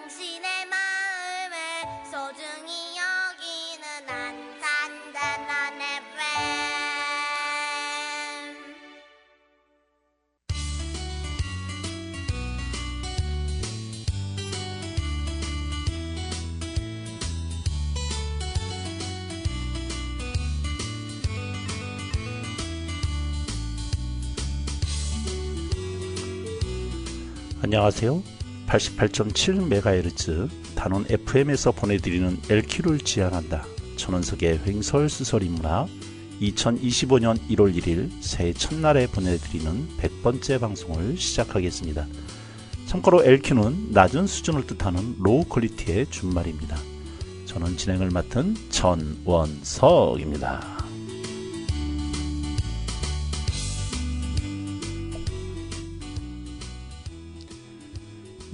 당신의 마음을 소중히 여기는 안산단한 FM. 안녕하세요. 88.7MHz 단원 FM에서 보내드리는 LQ를 지향한다. 천원석의 횡설수설인문학 2025년 1월 1일 새해 첫날에 보내드리는 100번째 방송을 시작하겠습니다. 참고로 LQ는 낮은 수준을 뜻하는 로우 퀄리티의 준말입니다. 저는 진행을 맡은 전원석입니다.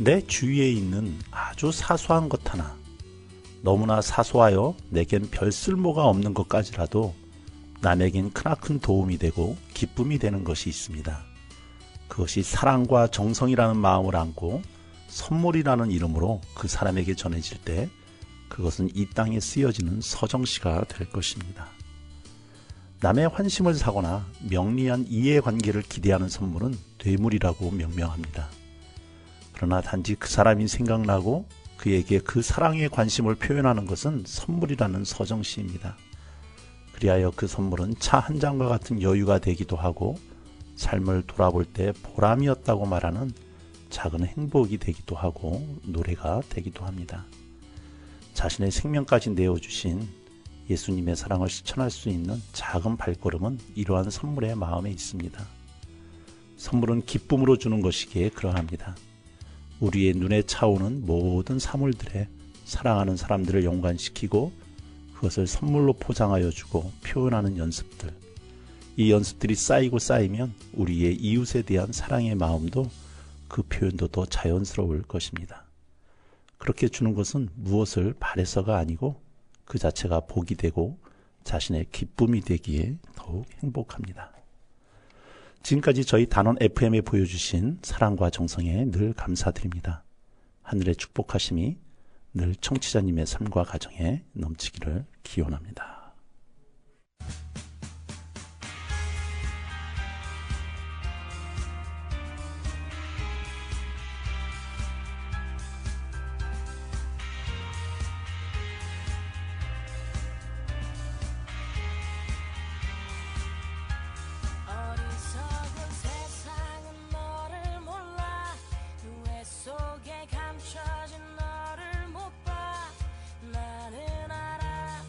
내 주위에 있는 아주 사소한 것 하나, 너무나 사소하여 내겐 별 쓸모가 없는 것까지라도 남에겐 크나큰 도움이 되고 기쁨이 되는 것이 있습니다. 그것이 사랑과 정성이라는 마음을 안고 선물이라는 이름으로 그 사람에게 전해질 때 그것은 이 땅에 쓰여지는 서정시가 될 것입니다. 남의 환심을 사거나 명리한 이해관계를 기대하는 선물은 뇌물이라고 명명합니다. 그러나 단지 그 사람이 생각나고 그에게 그 사랑의 관심을 표현하는 것은 선물이라는 서정시입니다. 그리하여 그 선물은 차 한 잔과 같은 여유가 되기도 하고 삶을 돌아볼 때 보람이었다고 말하는 작은 행복이 되기도 하고 노래가 되기도 합니다. 자신의 생명까지 내어주신 예수님의 사랑을 실천할 수 있는 작은 발걸음은 이러한 선물의 마음에 있습니다. 선물은 기쁨으로 주는 것이기에 그러합니다. 우리의 눈에 차오는 모든 사물들에 사랑하는 사람들을 연관시키고 그것을 선물로 포장하여 주고 표현하는 연습들, 이 연습들이 쌓이고 쌓이면 우리의 이웃에 대한 사랑의 마음도 그 표현도 더 자연스러울 것입니다. 그렇게 주는 것은 무엇을 바래서가 아니고 그 자체가 복이 되고 자신의 기쁨이 되기에 더욱 행복합니다. 지금까지 저희 단원 FM에 보여주신 사랑과 정성에 늘 감사드립니다. 하늘의 축복하심이 늘 청취자님의 삶과 가정에 넘치기를 기원합니다. 감춰진 너를 못 봐. 나는 알아.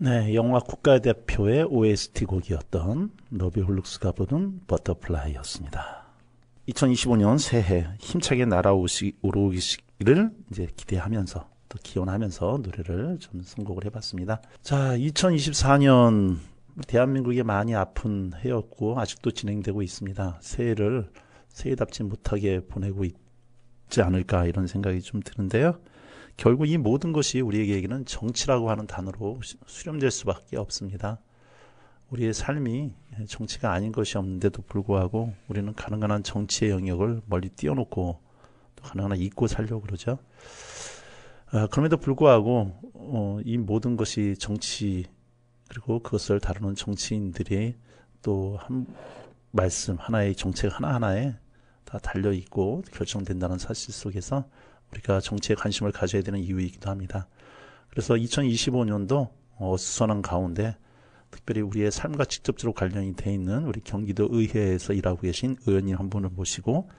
네, 영화 국가대표의 OST 곡이었던 러비 홀룩스가 부른 버터플라이였습니다. 2025년 새해 힘차게 날아오르기를 이제 기대하면서 또 기원하면서 노래를 좀 선곡을 해봤습니다. 자, 2024년 대한민국이 많이 아픈 해였고 아직도 진행되고 있습니다. 새해를 새해답지 못하게 보내고 있지 않을까 이런 생각이 좀 드는데요. 결국 이 모든 것이 우리에게는 정치라고 하는 단어로 수렴될 수밖에 없습니다. 우리의 삶이 정치가 아닌 것이 없는데도 불구하고 우리는 가능한 한 정치의 영역을 멀리 띄워놓고 또 가능한 한 잊고 살려고 그러죠. 그럼에도 불구하고 이 모든 것이 정치 그리고 그것을 다루는 정치인들이 또 한 말씀 하나의 정책 하나하나에 다 달려있고 결정된다는 사실 속에서 우리가 정치에 관심을 가져야 되는 이유이기도 합니다. 그래서 2025년도 어수선한 가운데 특별히 우리의 삶과 직접적으로 관련이 돼 있는 우리 경기도 의회에서 일하고 계신 의원님 한 분을 모시고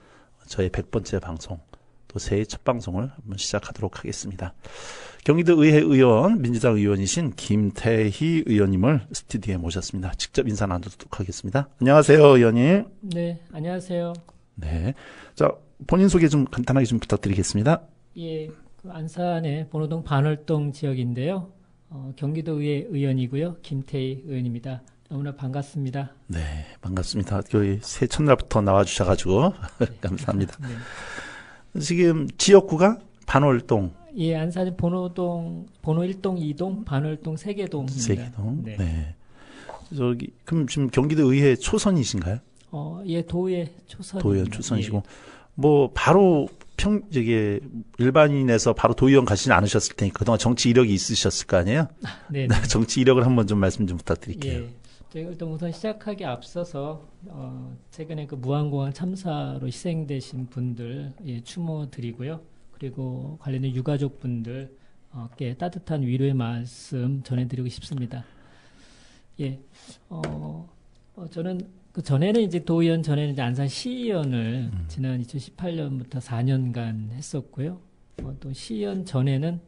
저의 100번째 방송 또 새해 첫 방송을 한번 시작하도록 하겠습니다. 경기도 의회 의원, 민주당 의원이신 김태희 의원님을 스튜디오에 모셨습니다. 직접 인사 나누도록 하겠습니다. 안녕하세요, 의원님. 네, 안녕하세요. 네, 자 본인 소개 좀 간단하게 좀 부탁드리겠습니다. 예, 그 안산의 번호동 반월동 지역인데요. 경기도 의회 의원이고요. 김태희 의원입니다. 너무나 반갑습니다. 네, 반갑습니다. 새해 첫날부터 나와주셔가지고 감사합니다. 네. 지금 지역구가 반월동. 예, 안산의 번호 1동, 2동, 반월동, 세개동입니다. 세개동. 네. 네. 그럼 지금 경기도 의회 초선이신가요? 예, 도의 초선. 도의원 초선이시고, 뭐, 바로 일반인에서 바로 도의원 가시지 않으셨을 테니까 그동안 정치 이력이 있으셨을 거 아니에요? 네. 정치 이력을 한번 좀 말씀 좀 부탁드릴게요. 예. 저희가 일단 우선 시작하기 앞서서, 최근에 그 무한공항 참사로 희생되신 분들, 추모 드리고요. 그리고 관련된 유가족 분들께 따뜻한 위로의 말씀 전해드리고 싶습니다. 예. 저는 그 전에는 이제 도의원 전에는 이제 안산 시의원을 지난 2018년부터 4년간 했었고요. 또 시의원 전에는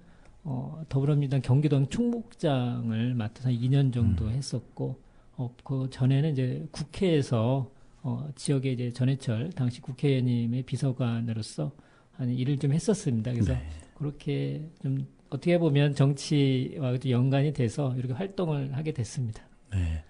더불어민주당 경기도당 충북장을 맡아서 2년 정도 했었고, 그 전에는 이제 국회에서 지역의 이제 전해철 당시 국회의원님의 비서관으로서 한 일을 좀 했었습니다. 그래서 네. 그렇게 좀 어떻게 보면 정치와 연관이 돼서 이렇게 활동을 하게 됐습니다. 네.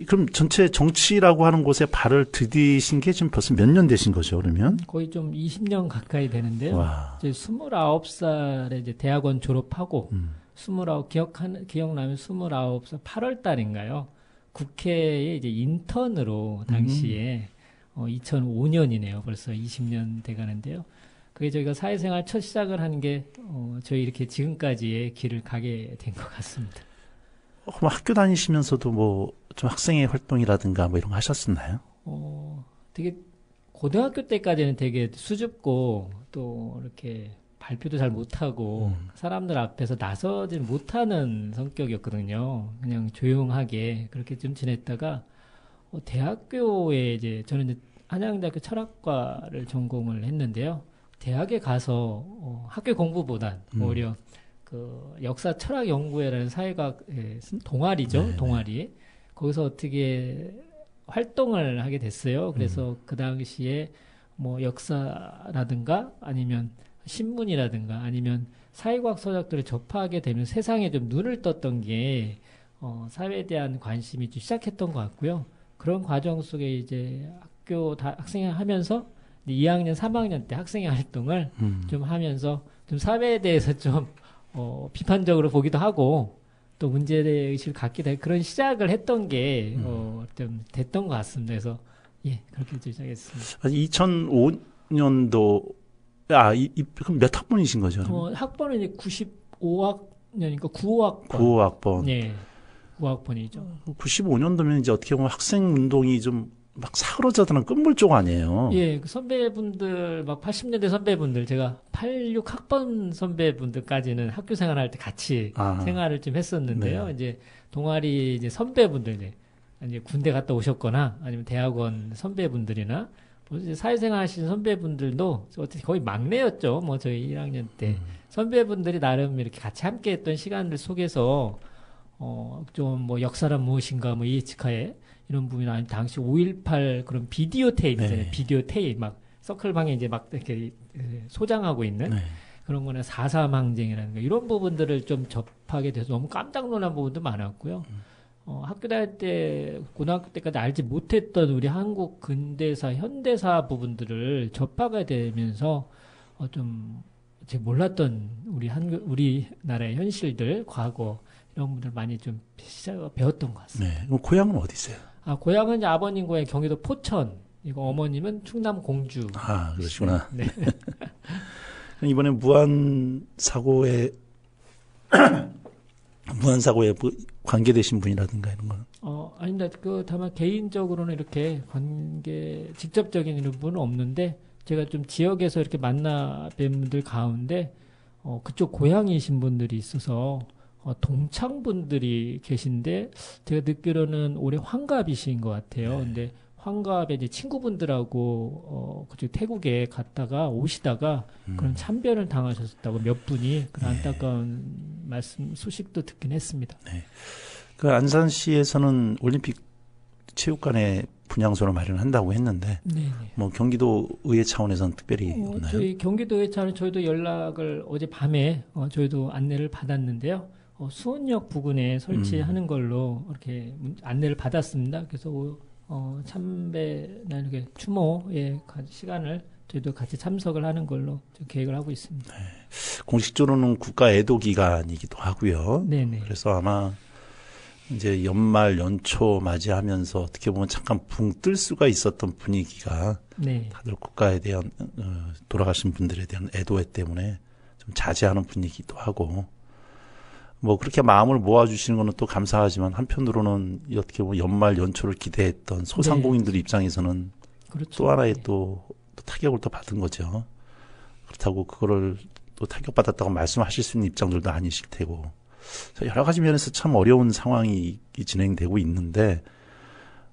그럼 전체 정치라고 하는 곳에 발을 디디신 게 지금 벌써 몇 년 되신 거죠, 그러면? 거의 좀 20년 가까이 되는데요. 와. 이제 29살에 이제 대학원 졸업하고, 29, 기억나면 29살 8월 달인가요? 국회에 이제 인턴으로 당시에, 2005년이네요. 벌써 20년 돼 가는데요. 그게 저희가 사회생활 첫 시작을 하는 게, 저희 이렇게 지금까지의 길을 가게 된 것 같습니다. 그럼 학교 다니시면서도 뭐 좀 학생회 활동이라든가 뭐 이런 거 하셨었나요? 되게 고등학교 때까지는 되게 수줍고 또 이렇게 발표도 잘 못하고 사람들 앞에서 나서지 못하는 성격이었거든요. 그냥 조용하게 그렇게 좀 지냈다가 대학교에 이제 저는 이제 한양대학교 철학과를 전공을 했는데요. 대학에 가서 학교 공부보단 오히려 그 역사 철학 연구회라는 사회과학 동아리죠. 네네. 동아리에 거기서 어떻게 활동을 하게 됐어요. 그래서 그 당시에 뭐 역사라든가 아니면 신문이라든가 아니면 사회과학 서적들을 접하게 되면 세상에 좀 눈을 떴던 게 사회에 대한 관심이 좀 시작했던 것 같고요. 그런 과정 속에 이제 학생회 하면서 2학년, 3학년 때 학생회 활동을 좀 하면서 좀 사회에 대해서 좀 비판적으로 보기도 하고 또 문제의식을 갖게 될 그런 시작을 했던 게 좀 됐던 것 같습니다. 그래서 예 그렇게 시작했습니다. 2005년도 그럼 몇 학번이신 거죠? 학번은 이제 95학년이니까 95학번. 95학번. 네, 95학번이죠. 95년도면 이제 어떻게 보면 학생 운동이 좀 막 사그러져드는 끝물 쪽 아니에요? 예, 그 선배분들, 막 80년대 선배분들, 제가 86학번 선배분들까지는 학교 생활할 때 같이 생활을 좀 했었는데요. 네. 이제 동아리 이제 선배분들, 이제 군대 갔다 오셨거나 아니면 대학원 선배분들이나 이제 사회생활 하시는 선배분들도 어떻게 거의 막내였죠. 뭐 저희 1학년 때 선배분들이 나름 이렇게 같이 함께했던 시간들 속에서 좀 뭐 역사란 무엇인가, 뭐 이해치카의 이런 부분, 아니면 당시 5.18 그런 비디오 테이프 있잖아요. 네. 비디오 테이프 막 서클방에 이제 막 이렇게 소장하고 있는 네. 그런 거는 4.3 항쟁이라는 거, 이런 부분들을 좀 접하게 돼서 너무 깜짝 놀란 부분도 많았고요. 학교 다닐 때, 고등학교 때까지 알지 못했던 우리 한국 근대사, 현대사 부분들을 접하게 되면서 좀 제가 몰랐던 우리나라의 현실들, 과거 이런 부분들 많이 좀 배웠던 것 같습니다. 네. 그럼 고향은 어디세요? 고향은 이제 아버님 고향 경기도 포천, 이거 어머님은 충남 공주. 아, 그러시구나. 네. 이번에 무한 사고에 관계되신 분이라든가 이런 건. 아닙니다. 다만 개인적으로는 이렇게 직접적인 이런 분은 없는데, 제가 좀 지역에서 이렇게 만나 뵌 분들 가운데, 그쪽 고향이신 분들이 있어서, 동창 분들이 계신데, 제가 듣기로는 올해 환갑이신 것 같아요. 네. 근데 환갑에 이제 친구분들하고, 그쪽 태국에 갔다가 오시다가 그런 참변을 당하셨다고 몇 분이 그런 안타까운 소식도 듣긴 했습니다. 네. 그 안산시에서는 올림픽 체육관에 분향소를 마련한다고 했는데, 네네. 뭐 경기도 의회 차원에서는 특별히 없나요? 저희 경기도의 차는 저희도 연락을 어젯밤에 저희도 안내를 받았는데요. 수원역 부근에 설치하는 걸로 이렇게 안내를 받았습니다. 그래서 참배나 이렇게 추모의 시간을 저희도 같이 참석을 하는 걸로 계획을 하고 있습니다. 네. 공식적으로는 국가 애도 기간이기도 하고요. 네네. 그래서 아마 이제 연말 연초 맞이하면서 어떻게 보면 잠깐 붕 뜰 수가 있었던 분위기가 네. 다들 국가에 대한 돌아가신 분들에 대한 애도 때문에 좀 자제하는 분위기도 하고, 뭐 그렇게 마음을 모아주시는 거는 또 감사하지만 한편으로는 어떻게 보면 연말 연초를 기대했던 소상공인들 입장에서는 그렇죠. 또 하나의 네. 또 타격을 또 받은 거죠. 그렇다고 그거를 또 타격받았다고 말씀하실 수 있는 입장들도 아니실 테고, 여러 가지 면에서 참 어려운 상황이 진행되고 있는데,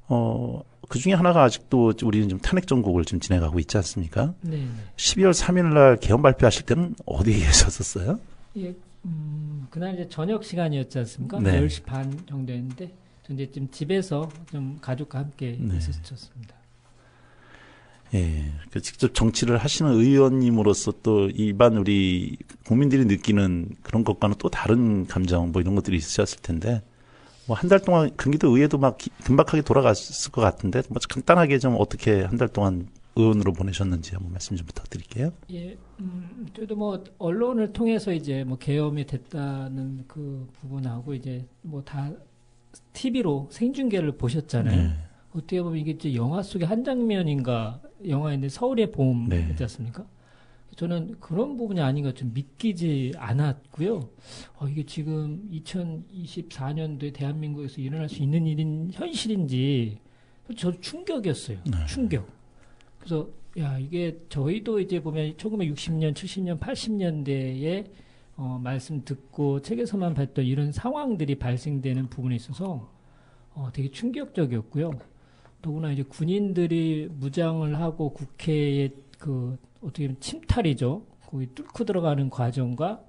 그 중에 하나가 아직도 우리는 좀 탄핵 정국을 좀 진행하고 있지 않습니까? 네. 12월 3일 날 개헌 발표하실 때는 어디에 계셨었어요? 예, 그날 이제 저녁 시간이었지 않습니까? 네. 10시 반 정도였는데, 저 이제 좀 집에서 좀 가족과 함께 네. 있었습니다. 예, 그 직접 정치를 하시는 의원님으로서 또 일반 우리 국민들이 느끼는 그런 것과는 또 다른 감정 뭐 이런 것들이 있으셨을 텐데, 뭐 한 달 동안 경기도 의회도 막 긴박하게 돌아갔을 것 같은데, 뭐 간단하게 좀 어떻게 한 달 동안 의원으로 보내셨는지 한번 말씀 좀 부탁드릴게요. 예, 저도 뭐 언론을 통해서 이제 뭐 계엄이 됐다는 그 부분하고 이제 뭐 다 TV로 생중계를 보셨잖아요. 네. 어떻게 보면 이게 이제 영화 속의 한 장면인가, 영화인데 서울의 봄 네. 있지 않습니까? 저는 그런 부분이 아닌가 좀 믿기지 않았고요. 이게 지금 2024년도에 대한민국에서 일어날 수 있는 일인 현실인지 저도 충격이었어요. 네. 충격. 그래서 야, 이게 저희도 이제 보면 1960년, 70년, 80년대에 말씀 듣고 책에서만 봤던 이런 상황들이 발생되는 부분에 있어서 되게 충격적이었고요. 더구나 이제 군인들이 무장을 하고 국회에 어떻게 보면 침탈이죠. 거기 뚫고 들어가는 과정과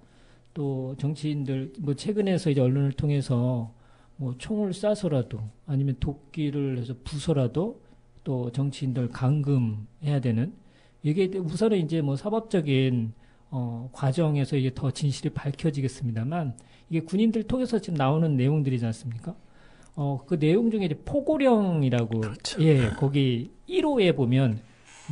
또 정치인들 뭐 최근에서 이제 언론을 통해서 뭐 총을 쏴서라도 아니면 도끼를 해서 부숴라도 또 정치인들 감금해야 되는, 이게 우선은 이제 뭐 사법적인 과정에서 이게 더 진실이 밝혀지겠습니다만, 이게 군인들 통해서 지금 나오는 내용들이지 않습니까? 그 내용 중에 이제 포고령이라고, 그렇죠. 예, 거기 1호에 보면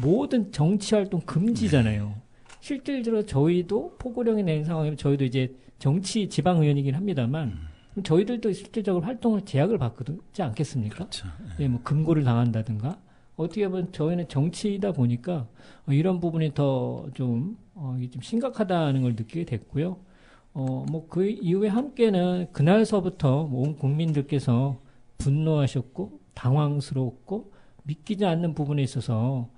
모든 정치 활동 금지잖아요. 실질적으로 저희도 포고령이 낸 상황이면 저희도 이제 정치 지방 의원이긴 합니다만, 저희들도 실질적으로 활동을 제약을 받지 않겠습니까? 그렇죠. 예, 뭐 금고를 당한다든가. 어떻게 보면 저희는 정치이다 보니까 이런 부분이 더 좀 이게 좀 심각하다는 걸 느끼게 됐고요. 뭐 그 이후에 함께는 그날서부터 온 국민들께서 분노하셨고 당황스러웠고 믿기지 않는 부분에 있어서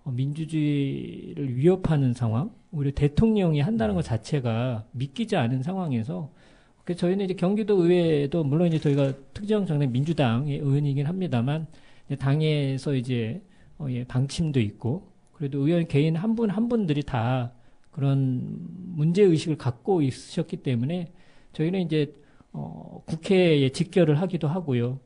민주주의를 위협하는 상황, 오히려 대통령이 한다는 것 자체가 믿기지 않은 상황에서, 그래서 저희는 이제 경기도 의회도 물론 이제 저희가 특정 정당 민주당의 의원이긴 합니다만, 이제 당에서 이제 예, 방침도 있고 그래도 의원 개인 한 분 한 분들이 다 그런 문제 의식을 갖고 있으셨기 때문에 저희는 이제 국회에 직결을 하기도 하고요.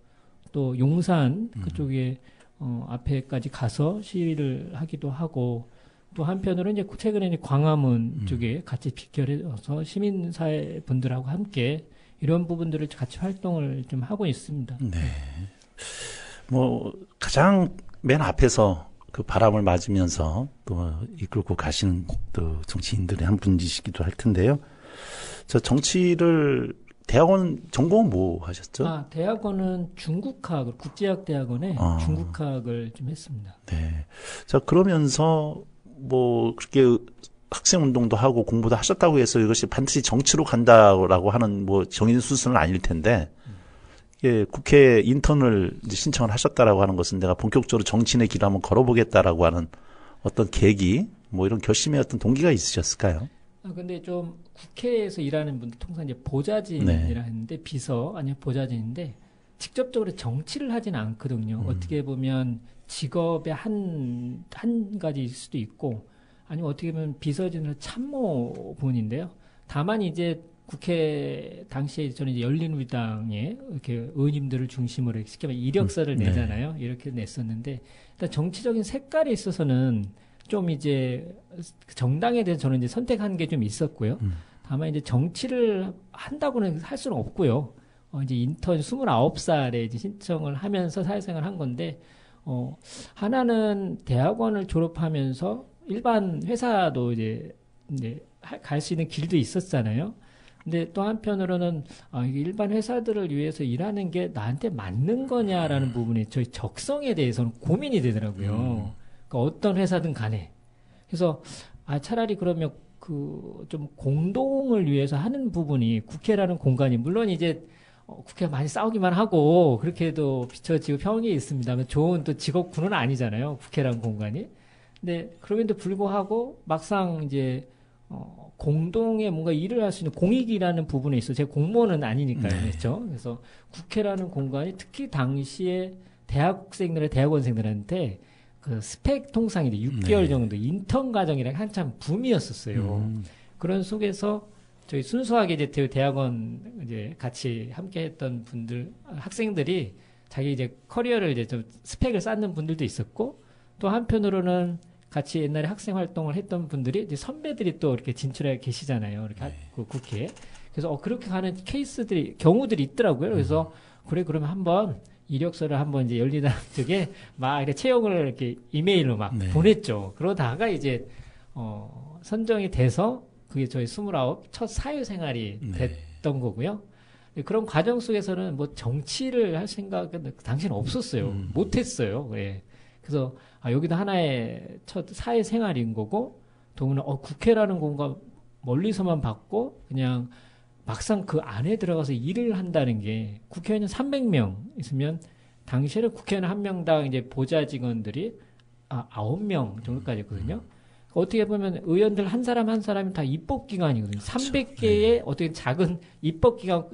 또 용산 그쪽에 앞에까지 가서 시위를 하기도 하고 또 한편으로는 이제 최근에 이제 광화문 쪽에 같이 직결해서 시민사회 분들하고 함께 이런 부분들을 같이 활동을 좀 하고 있습니다. 네. 뭐 가장 맨 앞에서 그 바람을 맞으면서 또 이끌고 가시는 또 정치인들의 한 분이시기도 할 텐데요. 저 정치를 대학원 전공은 뭐 하셨죠? 대학원은 중국학, 국제학대학원에 중국학을 좀 했습니다. 네. 자, 그러면서 뭐 그렇게 학생 운동도 하고 공부도 하셨다고 해서 이것이 반드시 정치로 간다라고 하는 뭐 정인 수순은 아닐 텐데, 예, 국회 인턴을 이제 신청을 하셨다라고 하는 것은 내가 본격적으로 정치인의 길을 한번 걸어보겠다라고 하는 어떤 계기, 뭐 이런 결심의 어떤 동기가 있으셨을까요? 근데 좀 국회에서 일하는 분들 통상 이제 보좌진이라 했는데 비서 아니면 보좌진인데 직접적으로 정치를 하지는 않거든요. 어떻게 보면 직업의 한 가지일 수도 있고 아니면 어떻게 보면 비서진으로 참모분인데요. 다만 이제 국회 당시에 저는 이제 열린우리당에 이렇게 의원님들을 중심으로 시켜 이력서를 내잖아요. 이렇게 냈었는데 일단 정치적인 색깔에 있어서는 좀 이제 정당에 대해서 저는 이제 선택한 게 좀 있었고요. 다만 이제 정치를 한다고는 할 수는 없고요. 이제 인턴 29살에 이제 신청을 하면서 사회생활을 한 건데, 하나는 대학원을 졸업하면서 일반 회사도 이제 갈 수 있는 길도 있었잖아요. 근데 또 한편으로는 이게 일반 회사들을 위해서 일하는 게 나한테 맞는 거냐라는 부분이 저희 적성에 대해서는 고민이 되더라고요. 그러니까 어떤 회사든 간에. 그래서 차라리 그러면 그 좀 공동을 위해서 하는 부분이 국회라는 공간이 물론 이제 국회가 많이 싸우기만 하고 그렇게도 비춰지고 평이 있습니다만 좋은 또 직업군은 아니잖아요. 국회라는 공간이. 근데 그럼에도 불구하고 막상 이제 공동에 뭔가 일을 할 수 있는 공익이라는 부분에 있어. 제가 공무원은 아니니까요. 그렇죠? 그래서 국회라는 공간이 특히 당시에 대학생들의 대학원생들한테 그 스펙 통상인데 6개월 정도 인턴 과정이랑 한참 붐이었었어요. 그런 속에서 저희 순수하게 이제 대학원 이제 같이 함께 했던 분들, 학생들이 자기 이제 커리어를 이제 좀 스펙을 쌓는 분들도 있었고 또 한편으로는 같이 옛날에 학생 활동을 했던 분들이 이제 선배들이 또 이렇게 진출해 계시잖아요. 이렇게 그 국회에. 그래서 그렇게 가는 경우들이 있더라고요. 그래서 그러면 한번 이력서를 한번 이제 열린우리당 쪽에 막 이렇게 채용을 이렇게 이메일로 막 보냈죠. 그러다가 이제 선정이 돼서 그게 저희 29 첫 사회생활이 됐던 거고요. 그런 과정 속에서는 뭐 정치를 할 생각은 당시는 없었어요. 못했어요. 예. 그래서 여기도 하나의 첫 사회생활인 거고 더구나 국회라는 공간 멀리서만 봤고 그냥 막상 그 안에 들어가서 일을 한다는 게 국회의원 300명 있으면 당시에는 국회의원 한 명당 이제 보좌 직원들이 9명 정도까지 있거든요. 어떻게 보면 의원들 한 사람 한 사람이 다 입법기관이거든요. 300개의 어떻게 작은 입법기관,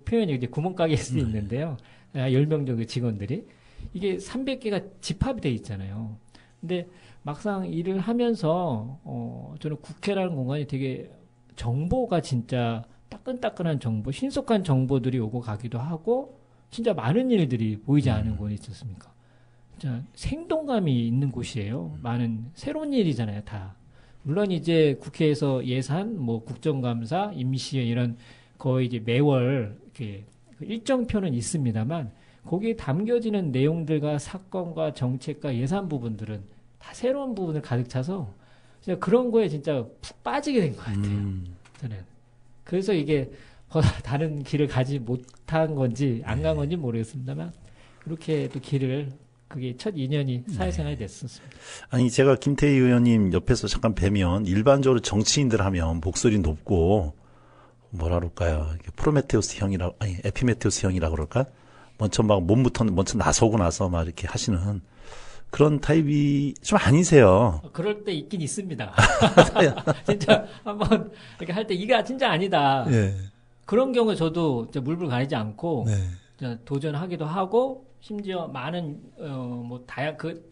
표현이 이제 구멍가게일 수도 있는데요. 10명 정도 직원들이. 이게 300개가 집합이 돼 있잖아요. 근데 막상 일을 하면서, 저는 국회라는 공간이 되게 정보가 진짜 따끈따끈한 정보, 신속한 정보들이 오고 가기도 하고, 진짜 많은 일들이 보이지 않은 곳이 있었습니까? 진짜 생동감이 있는 곳이에요. 많은 새로운 일이잖아요, 다. 물론 이제 국회에서 예산, 뭐 국정감사, 임시회 이런 거의 이제 매월 이렇게 일정 표는 있습니다만 거기에 담겨지는 내용들과 사건과 정책과 예산 부분들은 다 새로운 부분을 가득 차서 진짜 그런 거에 진짜 푹 빠지게 된 것 같아요. 저는. 그래서 이게 다른 길을 가지 못한 건지 안 간 건지 모르겠습니다만 그렇게 또 그게 첫 인연이 사회생활이 됐었습니다. 아니, 제가 김태희 의원님 옆에서 잠깐 뵈면 일반적으로 정치인들 하면 목소리 높고 뭐라 그럴까요? 프로메테우스 형이라고, 아니, 에피메테우스 형이라고 그럴까? 먼저 막 몸부터 먼저 나서고 나서 막 이렇게 하시는 그런 타입이 좀 아니세요. 그럴 때 있긴 있습니다. 진짜 한번 이렇게 할 때 이게 진짜 아니다. 네. 그런 경우에 저도 물불 가리지 않고 도전하기도 하고 심지어 많은 그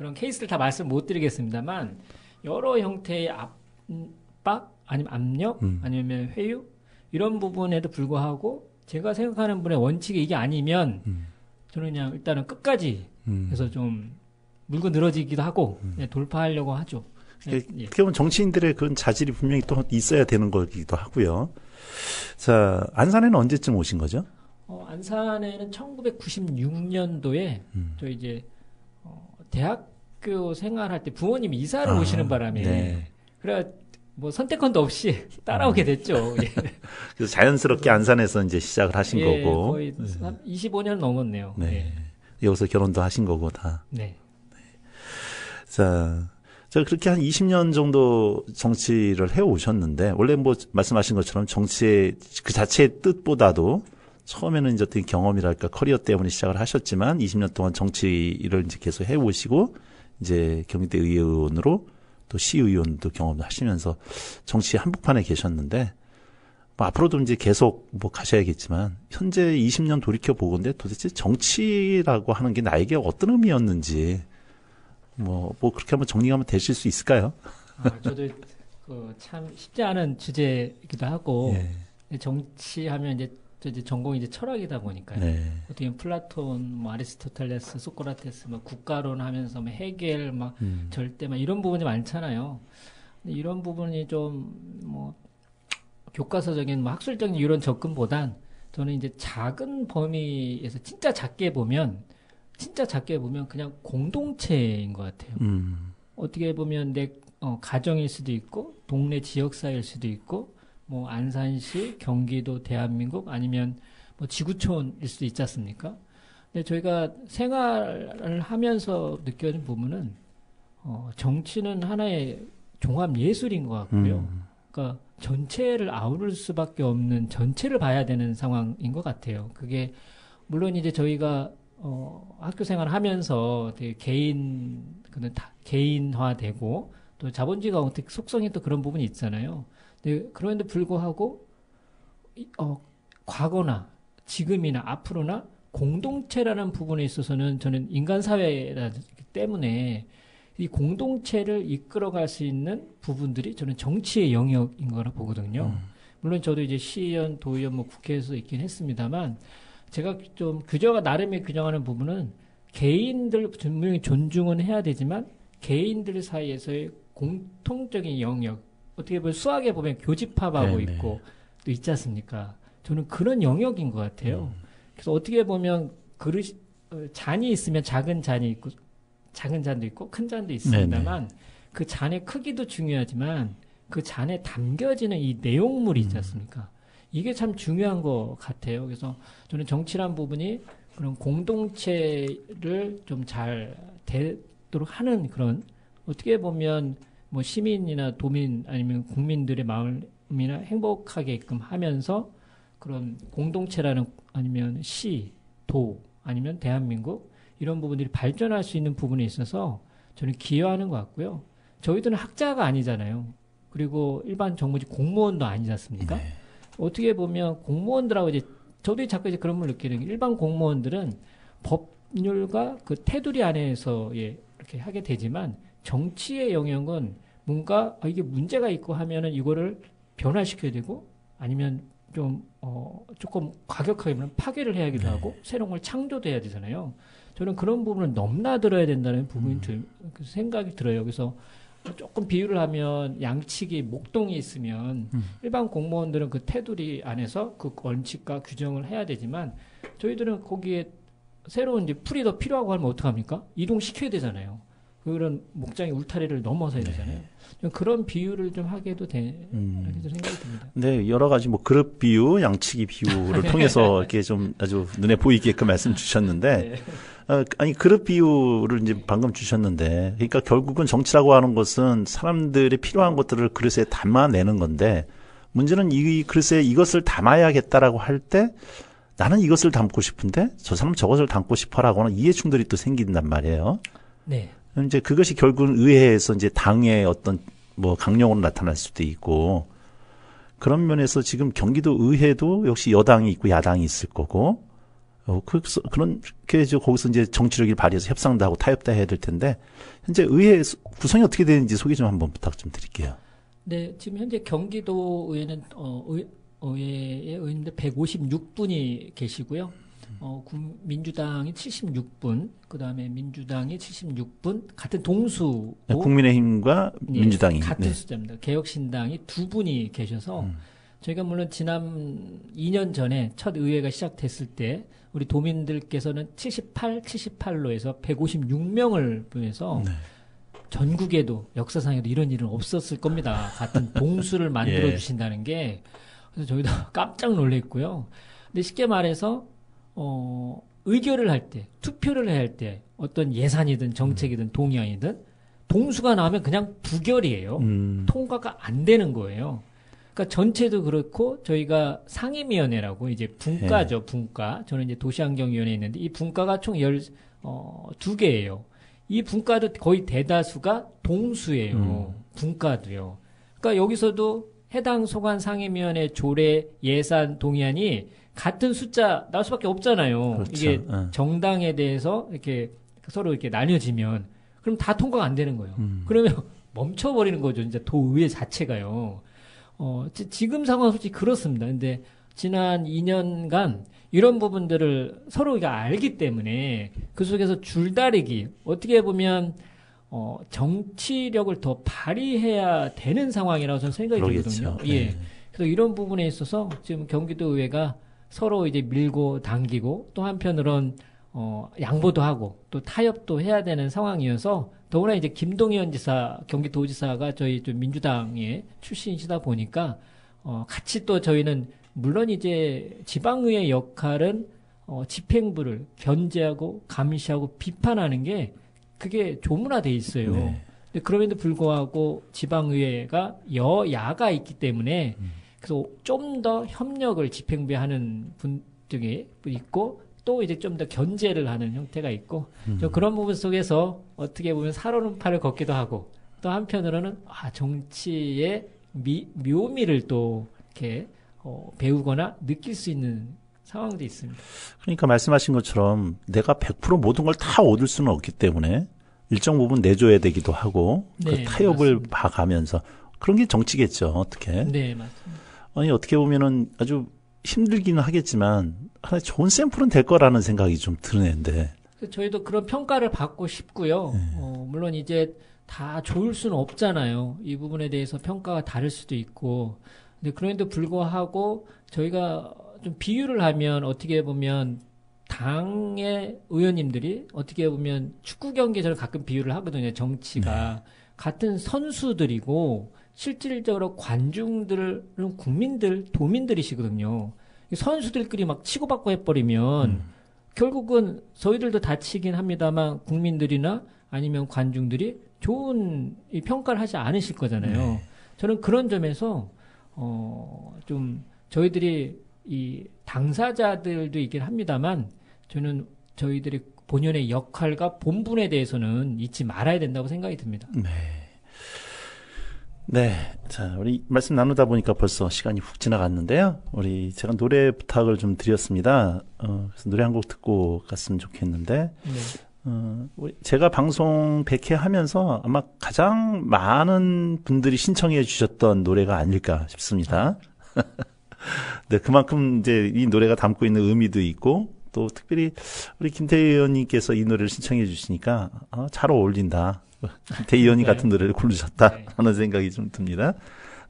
그런 케이스를 다 말씀 못 드리겠습니다만 여러 형태의 압박 아니면 압력 아니면 회유 이런 부분에도 불구하고 제가 생각하는 분의 원칙이 이게 아니면 저는 그냥 일단은 끝까지 그래서 좀 물고 늘어지기도 하고 돌파하려고 하죠. 어떻게 보면 정치인들의 그런 자질이 분명히 또 있어야 되는 거기도 하고요. 자, 안산에는 언제쯤 오신 거죠? 안산에는 1996년도에 저 이제 대학교 생활할 때 부모님이 이사를 오시는 바람에 네. 그래 뭐 선택권도 없이 따라오게 됐죠. 예. 그래서 자연스럽게 안산에서 이제 시작을 하신 거고. 거의 25년 넘었네요. 네. 예. 여기서 결혼도 하신 거고 다. 네. 자, 그렇게 한 20년 정도 정치를 해 오셨는데 원래 뭐 말씀하신 것처럼 정치의 그 자체의 뜻보다도 처음에는 이제 어떤 경험이랄까 커리어 때문에 시작을 하셨지만 20년 동안 정치를 이제 계속 해 오시고 이제 경기대 의원으로 또 시의원도 경험을 하시면서 정치 한복판에 계셨는데 뭐 앞으로도 이제 계속 뭐 가셔야겠지만 현재 20년 돌이켜 보건데 도대체 정치라고 하는 게 나에게 어떤 의미였는지 뭐 그렇게 한번 정리하면 되실 수 있을까요? 저도 참 쉽지 않은 주제이기도 하고 예. 정치하면 이제 전공이 이제 철학이다 보니까요. 네. 어떻게 보면 플라톤, 뭐 아리스토텔레스, 소크라테스, 뭐 국가론 하면서 뭐 헤겔, 막 절대, 막 이런 부분이 많잖아요. 근데 이런 부분이 좀 뭐 교과서적인 뭐 학술적인 이런 접근보단 저는 이제 작은 범위에서 진짜 작게 보면 그냥 공동체인 것 같아요. 어떻게 보면 내 가정일 수도 있고 동네 지역사회일 수도 있고 뭐 안산시, 경기도, 대한민국 아니면 뭐 지구촌일 수도 있지 않습니까? 근데 저희가 생활을 하면서 느껴진 부분은 정치는 하나의 종합 예술인 것 같고요. 그러니까 전체를 아우를 수밖에 없는 전체를 봐야 되는 상황인 것 같아요. 그게 물론 이제 저희가 학교 생활을 하면서 되게 개인화되고 또 자본주의가 어떻게 속성이 또 그런 부분이 있잖아요. 근데 그런데 불구하고 과거나 지금이나 앞으로나 공동체라는 부분에 있어서는 저는 인간 사회이기 때문에 이 공동체를 이끌어갈 수 있는 부분들이 저는 정치의 영역인 거라 보거든요. 물론 저도 이제 시의원, 도의원, 뭐 국회에서 있긴 했습니다만 제가 좀 나름의 규정하는 부분은 개인들 분명히 존중은 해야 되지만 개인들 사이에서의 공통적인 영역 어떻게 보면 수학에 보면 교집합하고 네네. 있고 또 있지 않습니까? 저는 그런 영역인 것 같아요. 그래서 어떻게 보면 잔이 있으면 작은 잔이 있고 작은 잔도 있고 큰 잔도 있습니다만 그 잔의 크기도 중요하지만 그 잔에 담겨지는 이 내용물이 있지 않습니까? 이게 참 중요한 것 같아요. 그래서 저는 정치란 부분이 그런 공동체를 좀 잘 되도록 하는 그런 어떻게 보면 뭐 시민이나 도민 아니면 국민들의 마음이나 행복하게끔 하면서 그런 공동체라는 아니면 시, 도 아니면 대한민국 이런 부분들이 발전할 수 있는 부분에 있어서 저는 기여하는 것 같고요. 저희들은 학자가 아니잖아요. 그리고 일반 정부직 공무원도 아니지 않습니까? 네. 어떻게 보면 공무원들하고 이제 저도 자꾸 이제 그런 걸 느끼는 게 일반 공무원들은 법률과 그 테두리 안에서 이렇게 하게 되지만 정치의 영역은 뭔가 이게 문제가 있고 하면은 이거를 변화시켜야 되고 아니면 좀 조금 과격하게 보면 파괴를 해야 하기도 하고 새로운 걸 창조도 해야 되잖아요. 저는 그런 부분을 넘나들어야 된다는 부분이 생각이 들어요. 그래서 조금 비유를 하면 양측이 목동이 있으면 일반 공무원들은 그 테두리 안에서 그 원칙과 규정을 해야 되지만 저희들은 거기에 새로운 이제 풀이 더 필요하고 하면 어떡합니까? 이동시켜야 되잖아요. 그런 목장의 울타리를 넘어서야 되잖아요. 그런 비유를 좀 하게도 이렇게 생각이 듭니다. 네, 여러 가지 뭐 그릇 비유, 양치기 비유를 통해서 이렇게 좀 아주 눈에 보이게끔 말씀 주셨는데, 아니 그릇 비유를 이제 방금 주셨는데, 그러니까 결국은 정치라고 하는 것은 사람들이 필요한 것들을 그릇에 담아내는 건데, 문제는 이 그릇에 이것을 담아야겠다라고 할 때, 나는 이것을 담고 싶은데 저 사람 저것을 담고 싶어라고 하는 이해 충돌이 또 생긴단 말이에요. 네. 이제 그것이 결국은 의회에서 이제 당의 어떤 뭐 강령으로 나타날 수도 있고 그런 면에서 지금 경기도 의회도 역시 여당이 있고 야당이 있을 거고 그렇게 이제 거기서 이제 정치력을 발휘해서 협상도 하고 타협도 해야 될 텐데, 현재 의회 구성이 어떻게 되는지 소개 좀 한번 부탁 좀 드릴게요. 네, 지금 현재 경기도 의회는 의회의 의원들 156분이 계시고요. 민주당이 76분, 그 다음에 민주당이 76분, 같은 동수. 국민의힘과 민주당이. 같은 네. 숫자입니다. 개혁신당이 2분이 계셔서, 저희가 물론 지난 2년 전에 첫 의회가 시작됐을 때, 우리 도민들께서는 78로 해서 156명을 보내서, 네. 전국에도, 역사상에도 이런 일은 없었을 겁니다. 같은 동수를 만들어 주신다는 게. 그래서 저희도 깜짝 놀랐고요. 근데 쉽게 말해서, 의결을 할 때, 투표를 해야 할 때, 어떤 예산이든 정책이든 동의안이든, 동수가 나오면 그냥 부결이에요. 통과가 안 되는 거예요. 그러니까 전체도 그렇고, 저희가 상임위원회라고, 이제 분과죠, 분과. 저는 이제 도시환경위원회에 있는데, 이 분과가 총 2개예요. 이 분과도 거의 대다수가 동수예요. 분과도요. 그러니까 여기서도 해당 소관 상임위원회 조례 예산 동의안이 같은 숫자 나올 수밖에 없잖아요. 그렇죠. 이게 정당에 대해서 이렇게 서로 이렇게 나뉘어지면 그럼 다 통과가 안 되는 거예요. 그러면 멈춰버리는 거죠. 진짜 도의회 자체가요. 지금 상황은 솔직히 그렇습니다. 근데 지난 2년간 이런 부분들을 서로 알기 때문에 그 속에서 줄다리기, 어떻게 보면 정치력을 더 발휘해야 되는 상황이라고 저는 생각이 들거든요. 네. 예. 그래서 이런 부분에 있어서 지금 경기도의회가 서로 이제 밀고 당기고 또 한편으론 양보도 하고 또 타협도 해야 되는 상황이어서 더구나 이제 김동연 지사, 경기도지사가 저희 좀 민주당의 출신이시다 보니까 같이 또 저희는 물론 이제 지방의회 역할은 집행부를 견제하고 감시하고 비판하는 게 그게 조문화돼 있어요. 네. 근데 그럼에도 불구하고 지방의회가 여야가 있기 때문에 그래서 좀 더 협력을 집행부에 하는 분들이 있고 또 이제 좀 더 견제를 하는 형태가 있고 그런 부분 속에서 어떻게 보면 살얼음판을 걷기도 하고 또 한편으로는 정치의 묘미를 또 이렇게 배우거나 느낄 수 있는 상황도 있습니다. 그러니까 말씀하신 것처럼 내가 100% 모든 걸 다 얻을 수는 없기 때문에 일정 부분 내줘야 되기도 하고 네, 그 타협을 맞습니다. 봐가면서 그런 게 정치겠죠. 어떻게? 네, 맞습니다. 아니 어떻게 보면은 아주 힘들기는 하겠지만 하나의 좋은 샘플은 될 거라는 생각이 좀 드는데. 저희도 그런 평가를 받고 싶고요. 물론 이제 다 좋을 수는 없잖아요. 이 부분에 대해서 평가가 다를 수도 있고. 근데 그런데도 불구하고 저희가 좀 비유를 하면 어떻게 보면 당의 의원님들이 어떻게 보면 축구 경기에서 가끔 비유를 하거든요. 정치가 같은 선수들이고 실질적으로 관중들은 국민들, 도민들이시거든요. 선수들끼리 막 치고받고 해버리면 결국은 저희들도 다치긴 합니다만 국민들이나 아니면 관중들이 좋은 이 평가를 하지 않으실 거잖아요. 네. 저는 그런 점에서 좀 저희들이 이 당사자들도 있긴 합니다만 저는 저희들이 본연의 역할과 본분에 대해서는 잊지 말아야 된다고 생각이 듭니다. 네. 자, 우리 말씀 나누다 보니까 벌써 시간이 훅 지나갔는데요. 제가 노래 부탁을 좀 드렸습니다. 그래서 노래 한 곡 듣고 갔으면 좋겠는데, 제가 방송 100회 하면서 아마 가장 많은 분들이 신청해 주셨던 노래가 아닐까 싶습니다. 네, 그만큼 이제 이 노래가 담고 있는 의미도 있고, 또 특별히 우리 김태희 의원님께서 이 노래를 신청해 주시니까, 잘 어울린다. 김태희 의원이 같은 노래를 고르셨다 하는 생각이 좀 듭니다.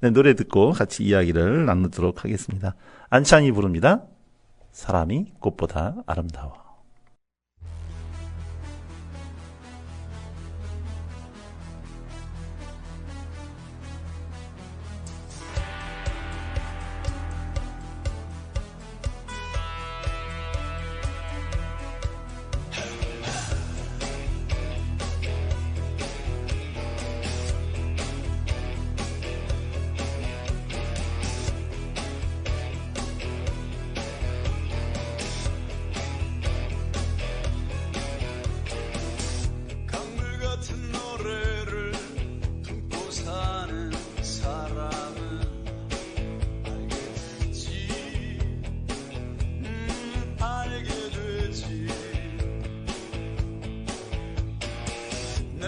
네, 노래 듣고 같이 이야기를 나누도록 하겠습니다. 안찬이 부릅니다. 사람이 꽃보다 아름다워.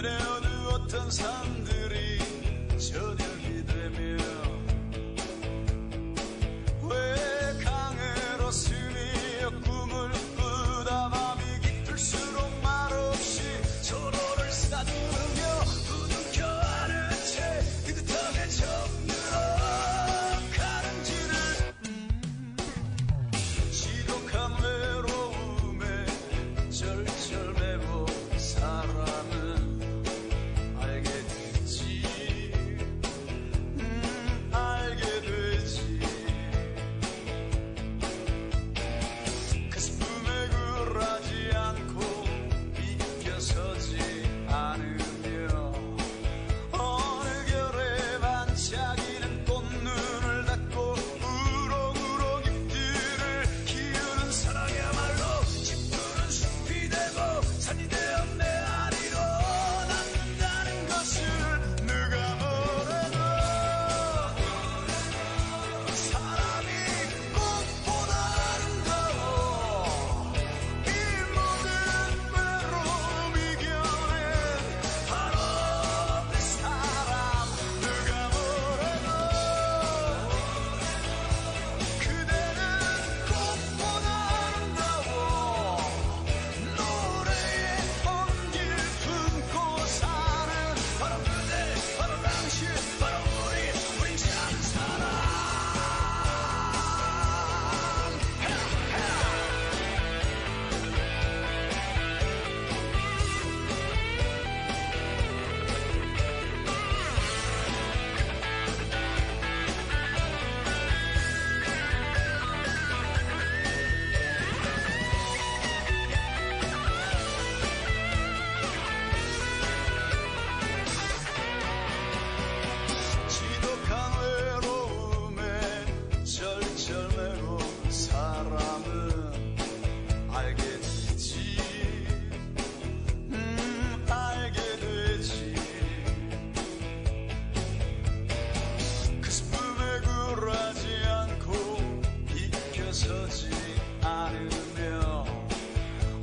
내려두었던 산들이 저녁이 되면 왜 강으로 스미어 꿈을 꾸다 밤이 깊을수록 말없이 서로를 싸두르며 부둥켜 안은 채 느긋하게 정들어 가는지를 지독한 외로움에 절절매고 사람은 알게 되지 알게 되지 그 슬픔에 굴하지 않고 비껴서지 않으며 어느 결에 반짝이는 꽃눈을 닫고 우럭우럭 잎들을 키우는 사랑이야말로 짙은 숲이 되고 산이 되어 내 아리로 남는다는 것을 누가 뭐래도 사람이 꽃보다 아름다워 이 모든 외로움 이겨낸 바로 그 사람 누가 뭐래도 그대는 꽃보다 아름다워 노래에 온길 품고 사는 바로 그대 바로 당신 바로 우린 참 사람 지독한 외로움에 절절매고 사람은 알게 되지 알게 되지 그 슬픔에 굴하지 않고 비껴서지 않으며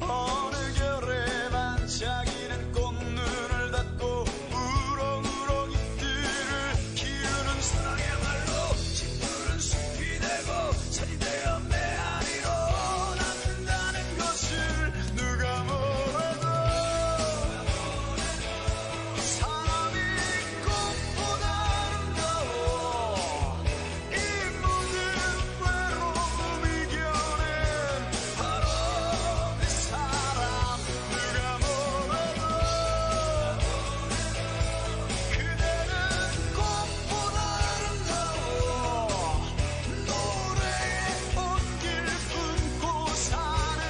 어느 결에 반짝이는 꽃눈을 닫고 우럭우럭 잎들을 키우는 사랑이야말로 짙은 숲이 되고 산이 되어 내 아리로 남는다는 것을 누가 뭐래도 사람이 꽃보다 아름다워 이 모든 외로움 이겨낸 바로 그 사람 누가 뭐래도 그대는 꽃보다 아름다워 노래에 온길 품고 사는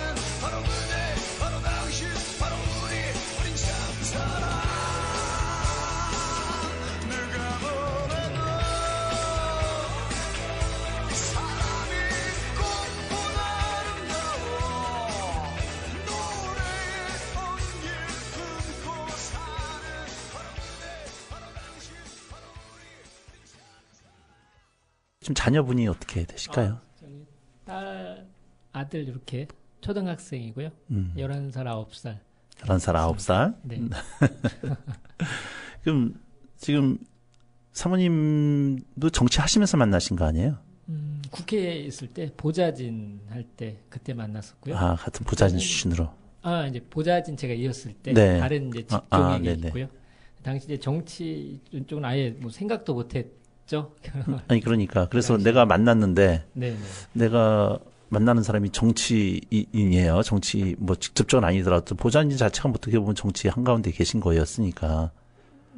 바로 그대 바로 당신 바로 우린 참 사람 누가 뭐래도 사람이 꽃보다 아름다워 노래에 온길 품고 사는 바로 그대 바로 당신 바로 지금 자녀분이 어떻게 되실까요? 저희 딸, 아들 이렇게 초등학생이고요. 11살, 9살. 11살, 9살. 네. 그럼 지금 사모님도 정치하시면서 만나신 거 아니에요? 국회에 있을 때 보좌진 할 때 그때 만났었고요. 아, 같은 보좌진 출신으로. 이제 보좌진 제가 이었을 때 네. 다른 이제 직종에게 네네. 있고요. 당시 이제 정치 쪽은 아예 뭐 생각도 못했죠. 아니, 그러니까. 그래서 당시- 내가 만났는데, 네, 네. 내가 만나는 사람이 정치인이에요. 정치, 뭐, 직접적은 아니더라도, 보좌진 자체가 어떻게 보면 정치 한가운데 계신 거였으니까.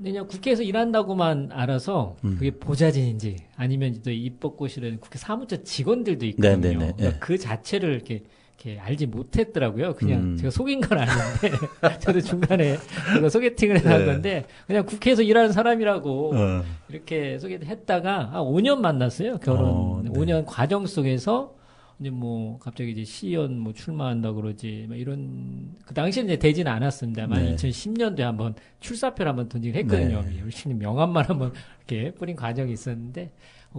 그냥 국회에서 일한다고만 알아서 그게 보좌진인지 아니면 또 입법고시는 국회 사무처 직원들도 있거든요. 네네네. 그러니까 예. 그 자체를 이렇게 알지 못했더라고요. 그냥 제가 속인 건 아닌데 저도 중간에 그거 소개팅을 해서 한 네. 건데 그냥 국회에서 일하는 사람이라고 어. 이렇게 소개했다가 한 5년 만났어요. 결혼 네. 5년 과정 속에서 이제 뭐 갑자기 이제 시의원 뭐 출마한다 그러지 뭐 이런 그 당시에 이제 되지는 않았습니다만 네. 2010년도에 한번 출사표를 한번 던지긴 했거든요. 네. 열심히 명함만 한번 이렇게 뿌린 과정이 있었는데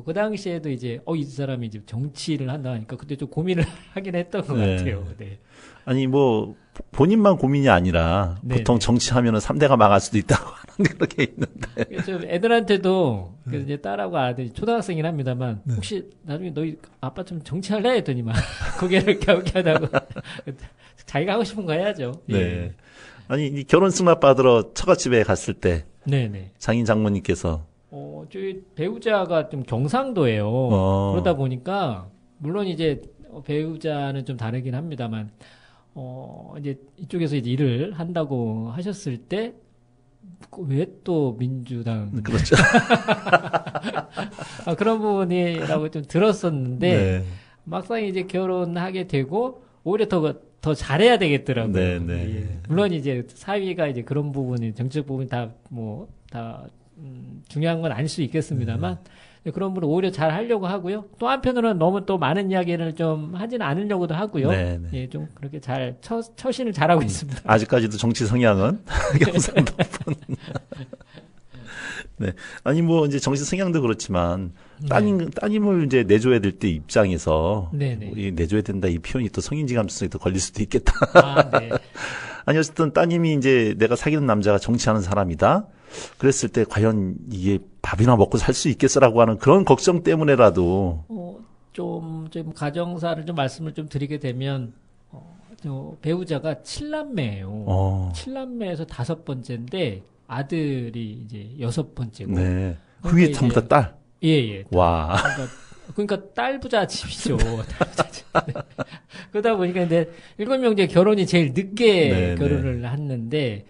그 당시에도 이제 이 사람이 이제 정치를 한다니까 그때 좀 고민을 하긴 했던 것 네. 같아요. 네. 아니 뭐 본인만 고민이 아니라 네, 보통 네. 정치하면은 3대가 망할 수도 있다고 하는 그런 게 있는데. 그래서 애들한테도 그래서 이제 딸하고 아들이 초등학생이긴 합니다만 혹시 나중에 너희 아빠 좀 정치할래 했더니만 고개를 갸웃갸웃하고 자기가 하고 싶은 거 해야죠. 네. 예. 아니 이 결혼 승낙 받으러 처갓집에 갔을 때 네네. 장인 장모님께서 저희 배우자가 좀 경상도예요. 그러다 보니까 물론 이제 배우자는 좀 다르긴 합니다만 이제 이쪽에서 이제 일을 한다고 하셨을 때 왜 또 민주당 그렇죠. 그런 부분이라고 좀 들었었는데 네. 막상 이제 결혼하게 되고 오히려 더 잘해야 되겠더라고요. 네, 네. 예. 물론 이제 사위가 이제 그런 부분이 정치적 부분이 다 중요한 건 아닐 수 있겠습니다만 그런 분은 오히려 잘 하려고 하고요. 또 한편으로는 너무 또 많은 이야기를 좀 하지는 않으려고도 하고요. 네, 네. 예, 좀 그렇게 잘 처신을 잘하고 있습니다. 아직까지도 정치 성향은 경상도 분. 네. 아니 뭐 이제 정치 성향도 그렇지만 따님을 이제 내줘야 될 때 입장에서 네네. 우리 내줘야 된다 이 표현이 또 성인지 감수성이 또 걸릴 수도 있겠다. 네. 아니 어쨌든 따님이 이제 내가 사귀는 남자가 정치하는 사람이다. 그랬을 때 과연 이게 밥이나 먹고 살 수 있겠어라고 하는 그런 걱정 때문에라도 좀 가정사를 좀 말씀을 좀 드리게 되면 저 배우자가 7남매예요. 7남매에서 5번째인데 아들이 이제 6번째고. 네. 그 위에 전부 다 딸. 예. 와. 그러니까 딸 부자 집이죠. 딸 부자 집. 네. 그러다 보니까 근데 7명 중에 결혼이 제일 늦게 네, 결혼을 했는데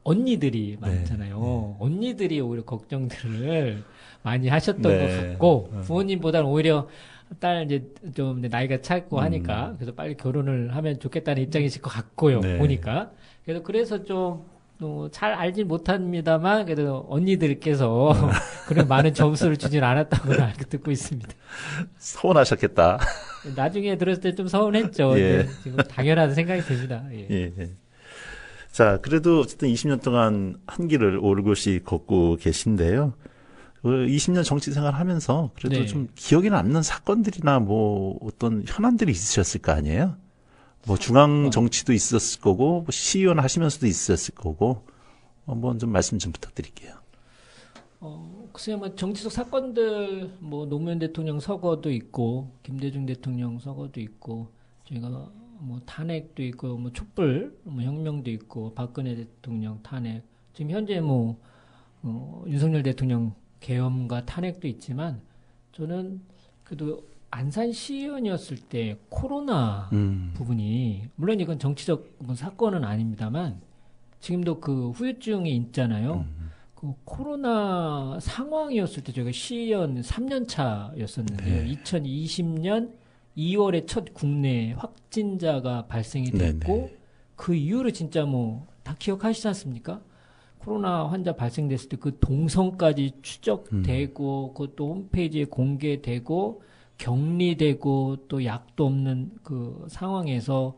언니들이 많잖아요. 네. 언니들이 오히려 걱정들을 많이 하셨던 네. 것 같고 부모님보다는 오히려 딸 이제 좀 나이가 차고 하니까 그래서 빨리 결혼을 하면 좋겠다는 입장이실 것 같고요. 네. 보니까 그래서 좀 잘 알진 못합니다만 그래도 언니들께서 그런 많은 점수를 주진 않았다고 알고 듣고 있습니다. 서운하셨겠다. 나중에 들었을 때 좀 서운했죠. 예. 지금 당연한 생각이 듭니다. 예. 예. 자, 그래도 어쨌든 20년 동안 한 길을 오르고씩 걷고 계신데요. 20년 정치 생활 하면서 그래도 네. 좀 기억에 남는 사건들이나 뭐 어떤 현안들이 있으셨을 거 아니에요? 뭐 중앙 정치도 있었을 거고, 뭐 시의원 하시면서도 있었을 거고, 한번 좀 말씀 좀 부탁드릴게요. 글쎄요, 뭐 정치적 사건들, 뭐 노무현 대통령 서거도 있고, 김대중 대통령 서거도 있고, 저희가 뭐 탄핵도 있고, 뭐 촛불, 뭐 혁명도 있고, 박근혜 대통령 탄핵, 지금 현재 뭐 윤석열 대통령 계엄과 탄핵도 있지만, 저는 그래도 안산시의원이었을 때 코로나 부분이 물론 이건 정치적 사건은 아닙니다만 지금도 그 후유증이 있잖아요. 그 코로나 상황이었을 때 저희가 시의원 3년 차였었는데요. 네. 2020년 2월에 첫 국내 확진자가 발생이 됐고 네네. 그 이후로 진짜 뭐 다 기억하시지 않습니까? 코로나 환자 발생됐을 때 그 동선까지 추적되고 그것도 홈페이지에 공개되고 격리되고 또 약도 없는 그 상황에서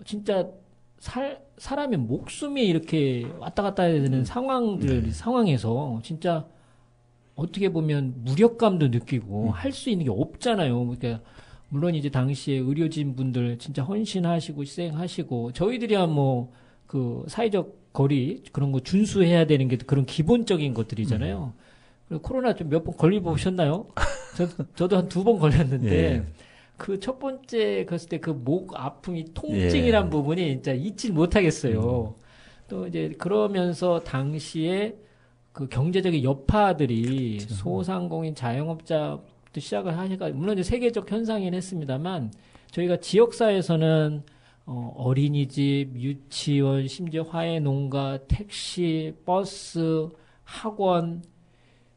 진짜 사람의 목숨이 이렇게 왔다 갔다 해야 되는 상황에서 진짜 어떻게 보면 무력감도 느끼고 할 수 있는 게 없잖아요. 그러니까 물론 이제 당시에 의료진 분들 진짜 헌신하시고 희생하시고 저희들이야 뭐 그 사회적 거리 그런 거 준수해야 되는 게 그런 기본적인 것들이잖아요. 코로나 좀 몇 번 걸려보셨나요? 저도 한 2번 걸렸는데, 예. 그 첫 번째 갔을 때 그 목 아픔이 통증이란 예. 부분이 진짜 잊지 못하겠어요. 또 이제 그러면서 당시에 그 경제적인 여파들이 소상공인 자영업자부터 시작을 하니까, 물론 이제 세계적 현상이긴 했습니다만, 저희가 지역사회에서는 어린이집, 유치원, 심지어 화훼농가, 택시, 버스, 학원,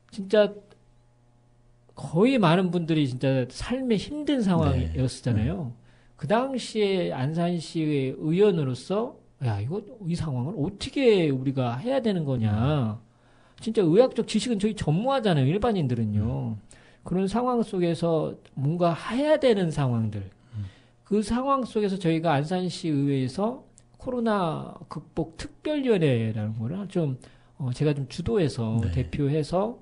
진짜 거의 많은 분들이 진짜 삶에 힘든 상황이었잖아요. 그 당시에 안산시의 의원으로서 이 상황을 어떻게 우리가 해야 되는 거냐. 진짜 의학적 지식은 저희 전무하잖아요. 일반인들은요. 그런 상황 속에서 뭔가 해야 되는 상황들. 그 상황 속에서 저희가 안산시 의회에서 코로나 극복 특별위원회라는 거를 좀 제가 좀 주도해서 네. 대표해서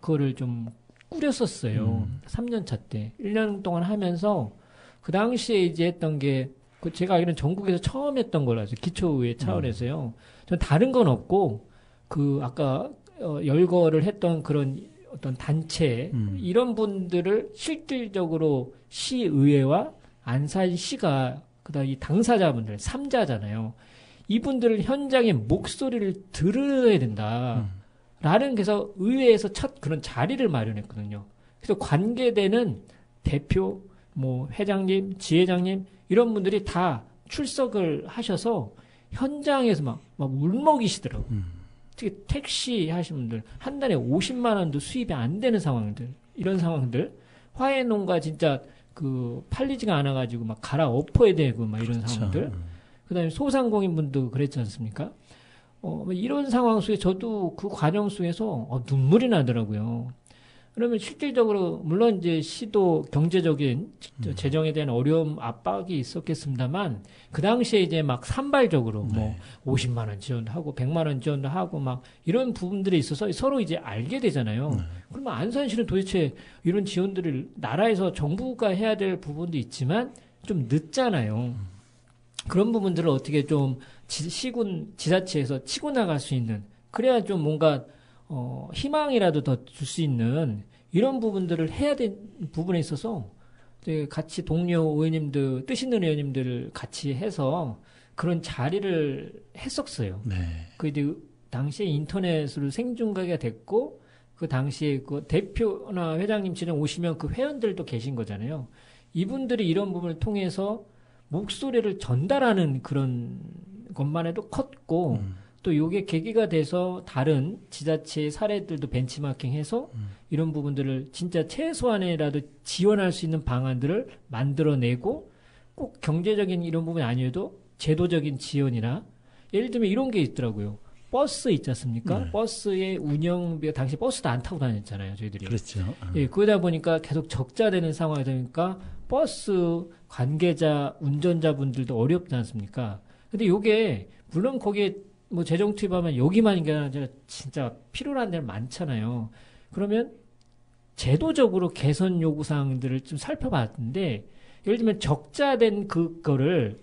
그거를 좀 꾸렸었어요. 3년 차 때. 1년 동안 하면서 그 당시에 이제 했던 게 제가 알기로는 전국에서 처음 했던 걸로 알죠. 기초의회 차원에서요. 전 다른 건 없고 아까 열거를 했던 그런 어떤 단체 이런 분들을 실질적으로 시의회와 안산시가 그다음 이 당사자분들 3자잖아요. 이분들을 현장의 목소리를 들어야 된다. 라는 그래서 의회에서 첫 그런 자리를 마련했거든요. 그래서 관계되는 대표, 뭐 회장님, 지회장님 이런 분들이 다 출석을 하셔서 현장에서 막 울먹이시더라고요. 특히 택시 하시는 분들 한 달에 50만 원도 수입이 안 되는 상황들 이런 상황들 화해농가 진짜 팔리지가 않아가지고 막 갈아엎어야 되고 막 이런 그렇죠. 상황들 그다음에 소상공인분도 그랬지 않습니까? 이런 상황 속에 저도 그 과정 속에서 눈물이 나더라고요. 그러면 실질적으로 물론 이제 시도 경제적인 재정에 대한 어려움 압박이 있었겠습니다만 그 당시에 이제 막 산발적으로 뭐 50만 원 지원하고 100만 원 지원도 하고 막 이런 부분들이 있어서 서로 이제 알게 되잖아요. 그러면 안산시는 도대체 이런 지원들을 나라에서 정부가 해야 될 부분도 있지만 좀 늦잖아요. 그런 부분들을 어떻게 좀 시군 지자체에서 치고 나갈 수 있는 그래야 좀 뭔가 희망이라도 더 줄 수 있는 이런 부분들을 해야 되는 부분에 있어서 같이 동료 의원님들 뜻 있는 의원님들 같이 해서 그런 자리를 했었어요. 네. 그 이제 당시에 인터넷으로 생중계가 됐고 그 당시에 그 대표나 회장님처럼 오시면 그 회원들도 계신 거잖아요. 이분들이 이런 부분을 통해서 목소리를 전달하는 그런 것만 해도 컸고 또 이게 계기가 돼서 다른 지자체의 사례들도 벤치마킹해서 이런 부분들을 진짜 최소한이라도 지원할 수 있는 방안들을 만들어내고 꼭 경제적인 이런 부분이 아니어도 제도적인 지원이나 예를 들면 이런 게 있더라고요. 버스 있지 않습니까? 버스의 운영비가 당시 버스도 안 타고 다녔잖아요, 저희들이. 그렇죠. 예, 그러다 보니까 계속 적자되는 상황이 되니까 버스 관계자, 운전자분들도 어렵지 않습니까? 근데 요게 물론 거기에 뭐 재정 투입하면 여기만인 게 아니라 진짜 필요한 데는 많잖아요. 그러면 제도적으로 개선 요구 사항들을 좀 살펴봤는데 예를 들면 적자된 그거를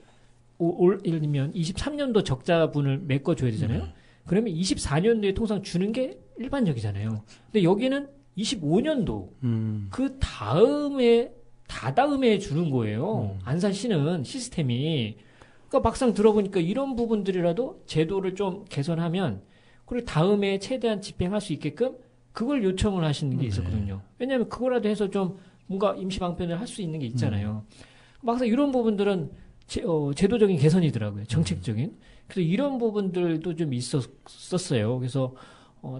예를 들면 23년도 적자분을 메꿔줘야 되잖아요. 그러면 24년도에 통상 주는 게 일반적이잖아요. 근데 여기는 25년도 그 다다음에 주는 거예요. 안산시는 시스템이. 그러니까 막상 들어보니까 이런 부분들이라도 제도를 좀 개선하면 그리고 다음에 최대한 집행할 수 있게끔 그걸 요청을 하시는 게 있었거든요. 왜냐하면 그거라도 해서 좀 뭔가 임시 방편을 할 수 있는 게 있잖아요. 막상 이런 부분들은 제도적인 개선이더라고요. 정책적인. 그래서 이런 부분들도 좀 있었어요. 그래서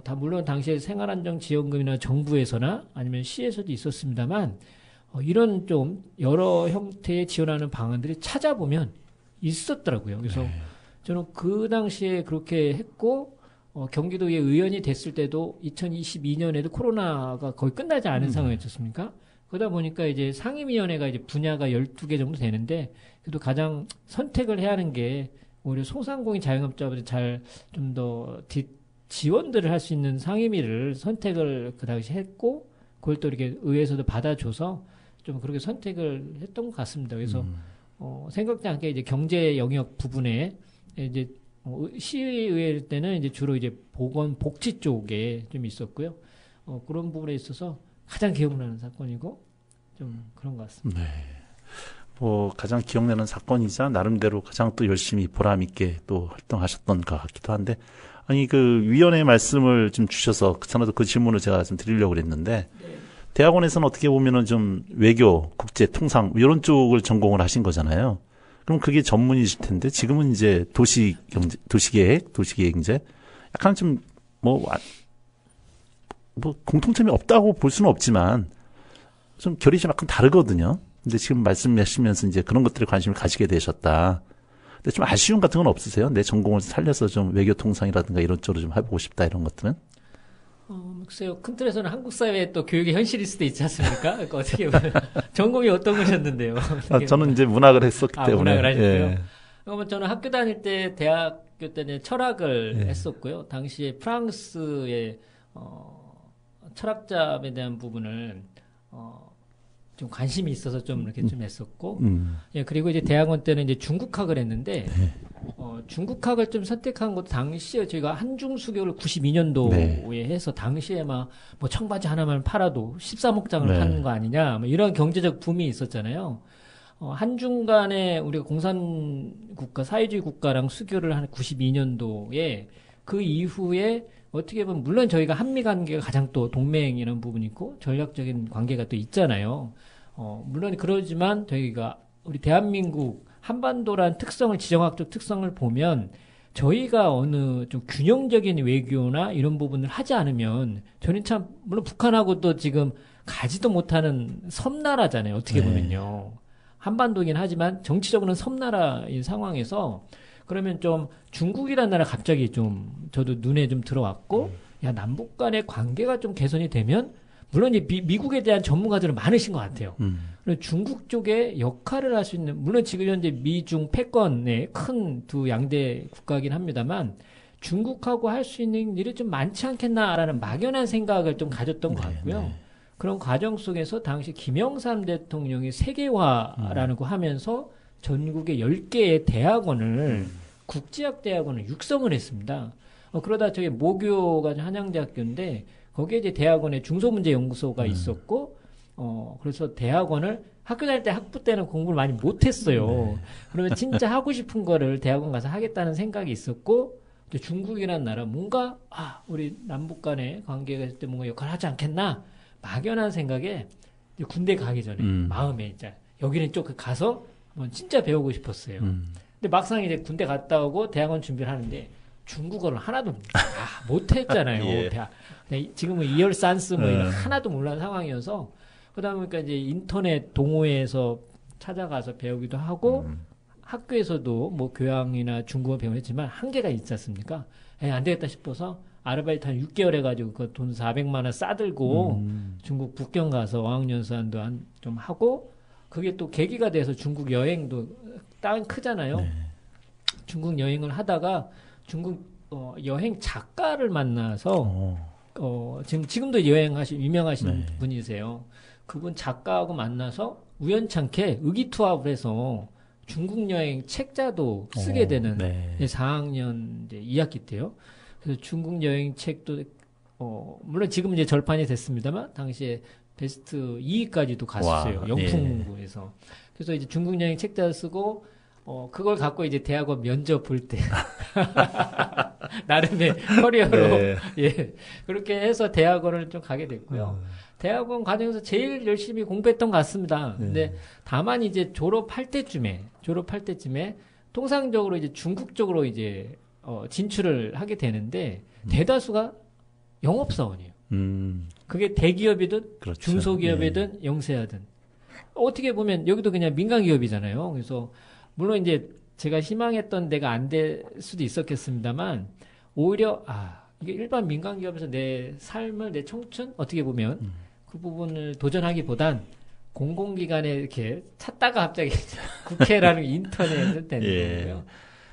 다 물론 당시에 생활안정지원금이나 정부에서나 아니면 시에서도 있었습니다만 이런 좀 여러 형태의 지원하는 방안들이 찾아보면 있었더라고요. 그래서 저는 그 당시에 그렇게 했고 경기도의 의원이 됐을 때도 2022년에도 코로나가 거의 끝나지 않은 상황이었습니까? 그러다 보니까 이제 상임위원회가 이제 분야가 12개 정도 되는데 그래도 가장 선택을 해야 하는 게 오히려 소상공인 자영업자분들 잘 좀 더 지원들을 할 수 있는 상임위를 선택을 그 당시 했고 그걸 또 이렇게 의회에서도 받아줘서 좀 그렇게 선택을 했던 것 같습니다. 그래서 생각지 않게 이제 경제 영역 부분에 이제 시의회 때는 이제 주로 이제 보건 복지 쪽에 좀 있었고요. 그런 부분에 있어서 가장 기억나는 사건이고 좀 그런 것 같습니다. 네. 뭐 가장 기억나는 사건이자 나름대로 가장 또 열심히 보람 있게 또 활동하셨던 것 같기도 한데 아니 그 위원회 말씀을 좀 주셔서 그전에도 그 질문을 제가 좀 드리려고 그랬는데 대학원에서는 어떻게 보면은 좀 외교, 국제, 통상 이런 쪽을 전공을 하신 거잖아요. 그럼 그게 전문이실 텐데 지금은 이제 도시계획, 도시계획제 약간 좀 뭐 공통점이 없다고 볼 수는 없지만 좀 결이 좀 약간 다르거든요. 근데 지금 말씀하시면서 이제 그런 것들에 관심을 가지게 되셨다. 근데 좀 아쉬움 같은 건 없으세요? 내 전공을 살려서 좀 외교 통상이라든가 이런 쪽으로 좀 해보고 싶다 이런 것들은? 글쎄요. 큰 틀에서는 한국 사회의 또 교육의 현실일 수도 있지 않습니까? 그러니까 어떻게 보면 전공이 어떤 거셨는데요? 저는 이제 문학을 했었기 때문에. 문학을 하셨고요. 예. 그러면 저는 학교 다닐 때 대학교 때는 철학을 했었고요. 당시에 프랑스의 철학자에 대한 부분을 좀 관심이 있어서 좀 이렇게 좀 했었고, 예, 그리고 이제 대학원 때는 이제 중국학을 했는데, 중국학을 좀 선택한 것도 당시에 저희가 한중수교를 92년도에 네. 해서 당시에 막 뭐 청바지 하나만 팔아도 13억 장을 네. 파는 거 아니냐, 뭐 이런 경제적 붐이 있었잖아요. 한중 간에 우리가 공산국가, 사회주의 국가랑 수교를 한 92년도에 그 이후에 어떻게 보면 물론 저희가 한미 관계가 가장 또 동맹이라는 부분이 있고 전략적인 관계가 또 있잖아요. 물론 그러지만 저희가 우리 대한민국 한반도란 특성을 지정학적 특성을 보면 저희가 어느 좀 균형적인 외교나 이런 부분을 하지 않으면 저는 참 물론 북한하고도 지금 가지도 못하는 섬나라잖아요. 어떻게 네. 보면요. 한반도긴 하지만 정치적으로는 섬나라인 상황에서 그러면 좀 중국이라는 나라 갑자기 좀 저도 눈에 좀 들어왔고 야 남북 간의 관계가 좀 개선이 되면 물론 이제 미국에 대한 전문가들은 많으신 것 같아요. 그리고 중국 쪽에 역할을 할 수 있는 물론 지금 현재 미중 패권의 큰 두 양대 국가이긴 합니다만 중국하고 할 수 있는 일이 좀 많지 않겠나라는 막연한 생각을 좀 가졌던 것 같고요. 그런 과정 속에서 당시 김영삼 대통령이 세계화라는 거 하면서 전국의 10개의 대학원을 국제학 대학원을 육성을 했습니다. 그러다 저기 모교가 한양대학교인데 거기에 이제 대학원에 중소문제연구소가 있었고 그래서 대학원을 학교 다닐 때 학부 때는 공부를 많이 못했어요. 그러면 진짜 하고 싶은 거를 대학원 가서 하겠다는 생각이 있었고 또 중국이라는 나라 뭔가 우리 남북 간의 관계가 있을 때 뭔가 역할을 하지 않겠나 막연한 생각에 이제 군대 가기 전에 마음에 이제 여기는 쪽 가서 뭐 진짜 배우고 싶었어요. 근데 막상 이제 군대 갔다 오고 대학원 준비를 하는데 중국어를 하나도 못했잖아요. 예. 지금은 이열산스 뭐 이런 하나도 몰라는 상황이어서 그러다 보니까 이제 인터넷 동호회에서 찾아가서 배우기도 하고 학교에서도 뭐 교양이나 중국어 배우했지만 한계가 있지 않습니까? 안 되겠다 싶어서 아르바이트 한 6개월 해가지고 그 돈 400만 원 싸들고 중국 북경 가서 어학연수원도 좀 하고 그게 또 계기가 돼서 중국 여행도 땅 크잖아요. 네. 중국 여행을 하다가 중국 여행 작가를 만나서 지금도 여행하신 유명하신 분이세요. 그분 작가하고 만나서 우연찮게 의기투합을 해서 중국 여행 책자도 쓰게 되는 4학년 이제 2학기 때요. 그래서 중국 여행 책도 물론 지금 이제 절판이 됐습니다만 당시에 베스트 2위까지도 갔었어요. 영풍부에서. 그래서 이제 중국 여행 책자 쓰고 그걸 갖고 이제 대학원 면접 볼 때 나름의 커리어로 예 그렇게 해서 대학원을 좀 가게 됐고요. 대학원 과정에서 제일 열심히 공부했던 것 같습니다. 근데 다만 이제 졸업할 때쯤에 통상적으로 이제 중국 쪽으로 이제 진출을 하게 되는데 대다수가 영업사원이에요. 그게 대기업이든 그렇죠. 중소기업이든 영세하든 어떻게 보면 여기도 그냥 민간기업이잖아요. 그래서 물론 이제 제가 희망했던 데가 안 될 수도 있었겠습니다만 오히려 이게 일반 민간기업에서 내 삶을 내 청춘 어떻게 보면 그 부분을 도전하기보단 공공기관에 이렇게 찾다가 갑자기 국회라는 인터넷을 되는 거고요.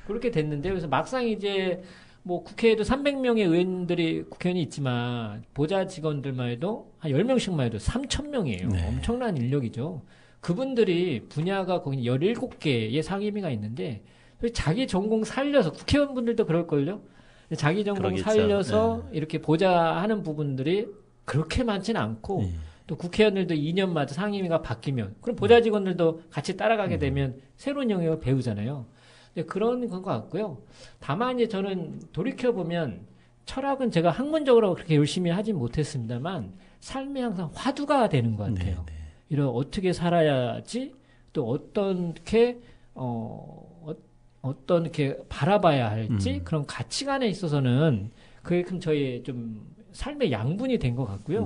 그렇게 됐는데 그래서 막상 이제 뭐 국회에도 300명의 의원들이 국회의원이 있지만 보좌 직원들만 해도 한 10명씩만 해도 3,000명이에요. 엄청난 인력이죠. 그분들이 분야가 거기 17개의 상임위가 있는데 자기 전공 살려서 국회의원분들도 그럴걸요. 자기 전공 그러겠죠. 살려서 이렇게 보좌하는 부분들이 그렇게 많지는 않고 또 국회의원들도 2년마다 상임위가 바뀌면 그럼 보좌 직원들도 같이 따라가게 되면 새로운 영역을 배우잖아요. 그런 것 같고요. 다만 이제 저는 돌이켜보면 철학은 제가 학문적으로 그렇게 열심히 하진 못했습니다만 삶이 항상 화두가 되는 것 같아요. 이런 어떻게 살아야지 또 어떻게 이렇게 바라봐야 할지 그런 가치관에 있어서는 그게 큰 저희의 좀 삶의 양분이 된 것 같고요.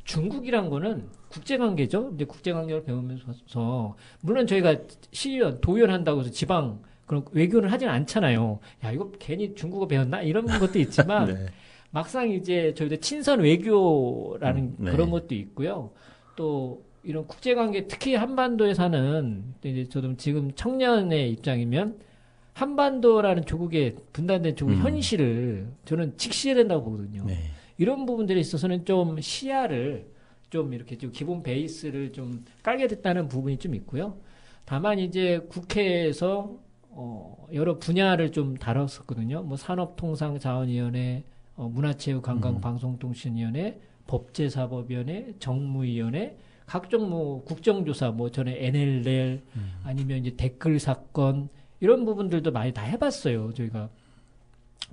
중국이란 거는 국제관계죠. 근데 국제관계를 배우면서 물론 저희가 시의원, 도의원 한다고 해서 지방 그런 외교를 하진 않잖아요. 야 이거 괜히 중국어 배웠나 이런 것도 있지만 막상 이제 저희도 친선 외교라는 그런 것도 있고요. 또 이런 국제관계 특히 한반도에 사는 이제 저도 지금 청년의 입장이면 한반도라는 조국의 분단된 조국 현실을 저는 직시해야 된다고 보거든요. 이런 부분들에 있어서는 좀 시야를 좀 이렇게 좀 기본 베이스를 좀 깔게 됐다는 부분이 좀 있고요. 다만 이제 국회에서 여러 분야를 좀 다뤘었거든요. 뭐 산업통상자원위원회, 문화체육관광방송통신위원회, 법제사법위원회, 정무위원회, 각종 뭐 국정조사, 뭐 전에 NLL 아니면 이제 댓글 사건 이런 부분들도 많이 다 해봤어요. 저희가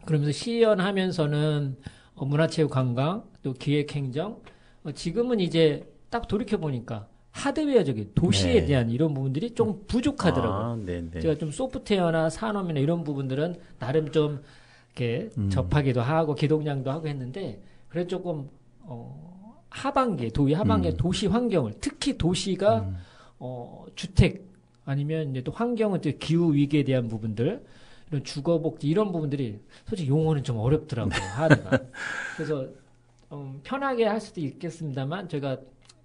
그러면서 시의원 하면서는 문화체육관광 또 기획행정 지금은 이제 딱 돌이켜 보니까 하드웨어적인 도시에 네. 대한 이런 부분들이 좀 부족하더라고요. 아, 네네. 제가 좀 소프트웨어나 산업이나 이런 부분들은 나름 좀 이렇게 접하기도 하고 기동량도 하고 했는데 그래 조금 하반기 도시 하반기 도시 환경을 특히 도시가 주택 아니면 이제 또 환경은 또 기후 위기에 대한 부분들 이런 주거복지 이런 부분들이 솔직히 용어는 좀 어렵더라고요. 하다가 그래서 편하게 할 수도 있겠습니다만 저희가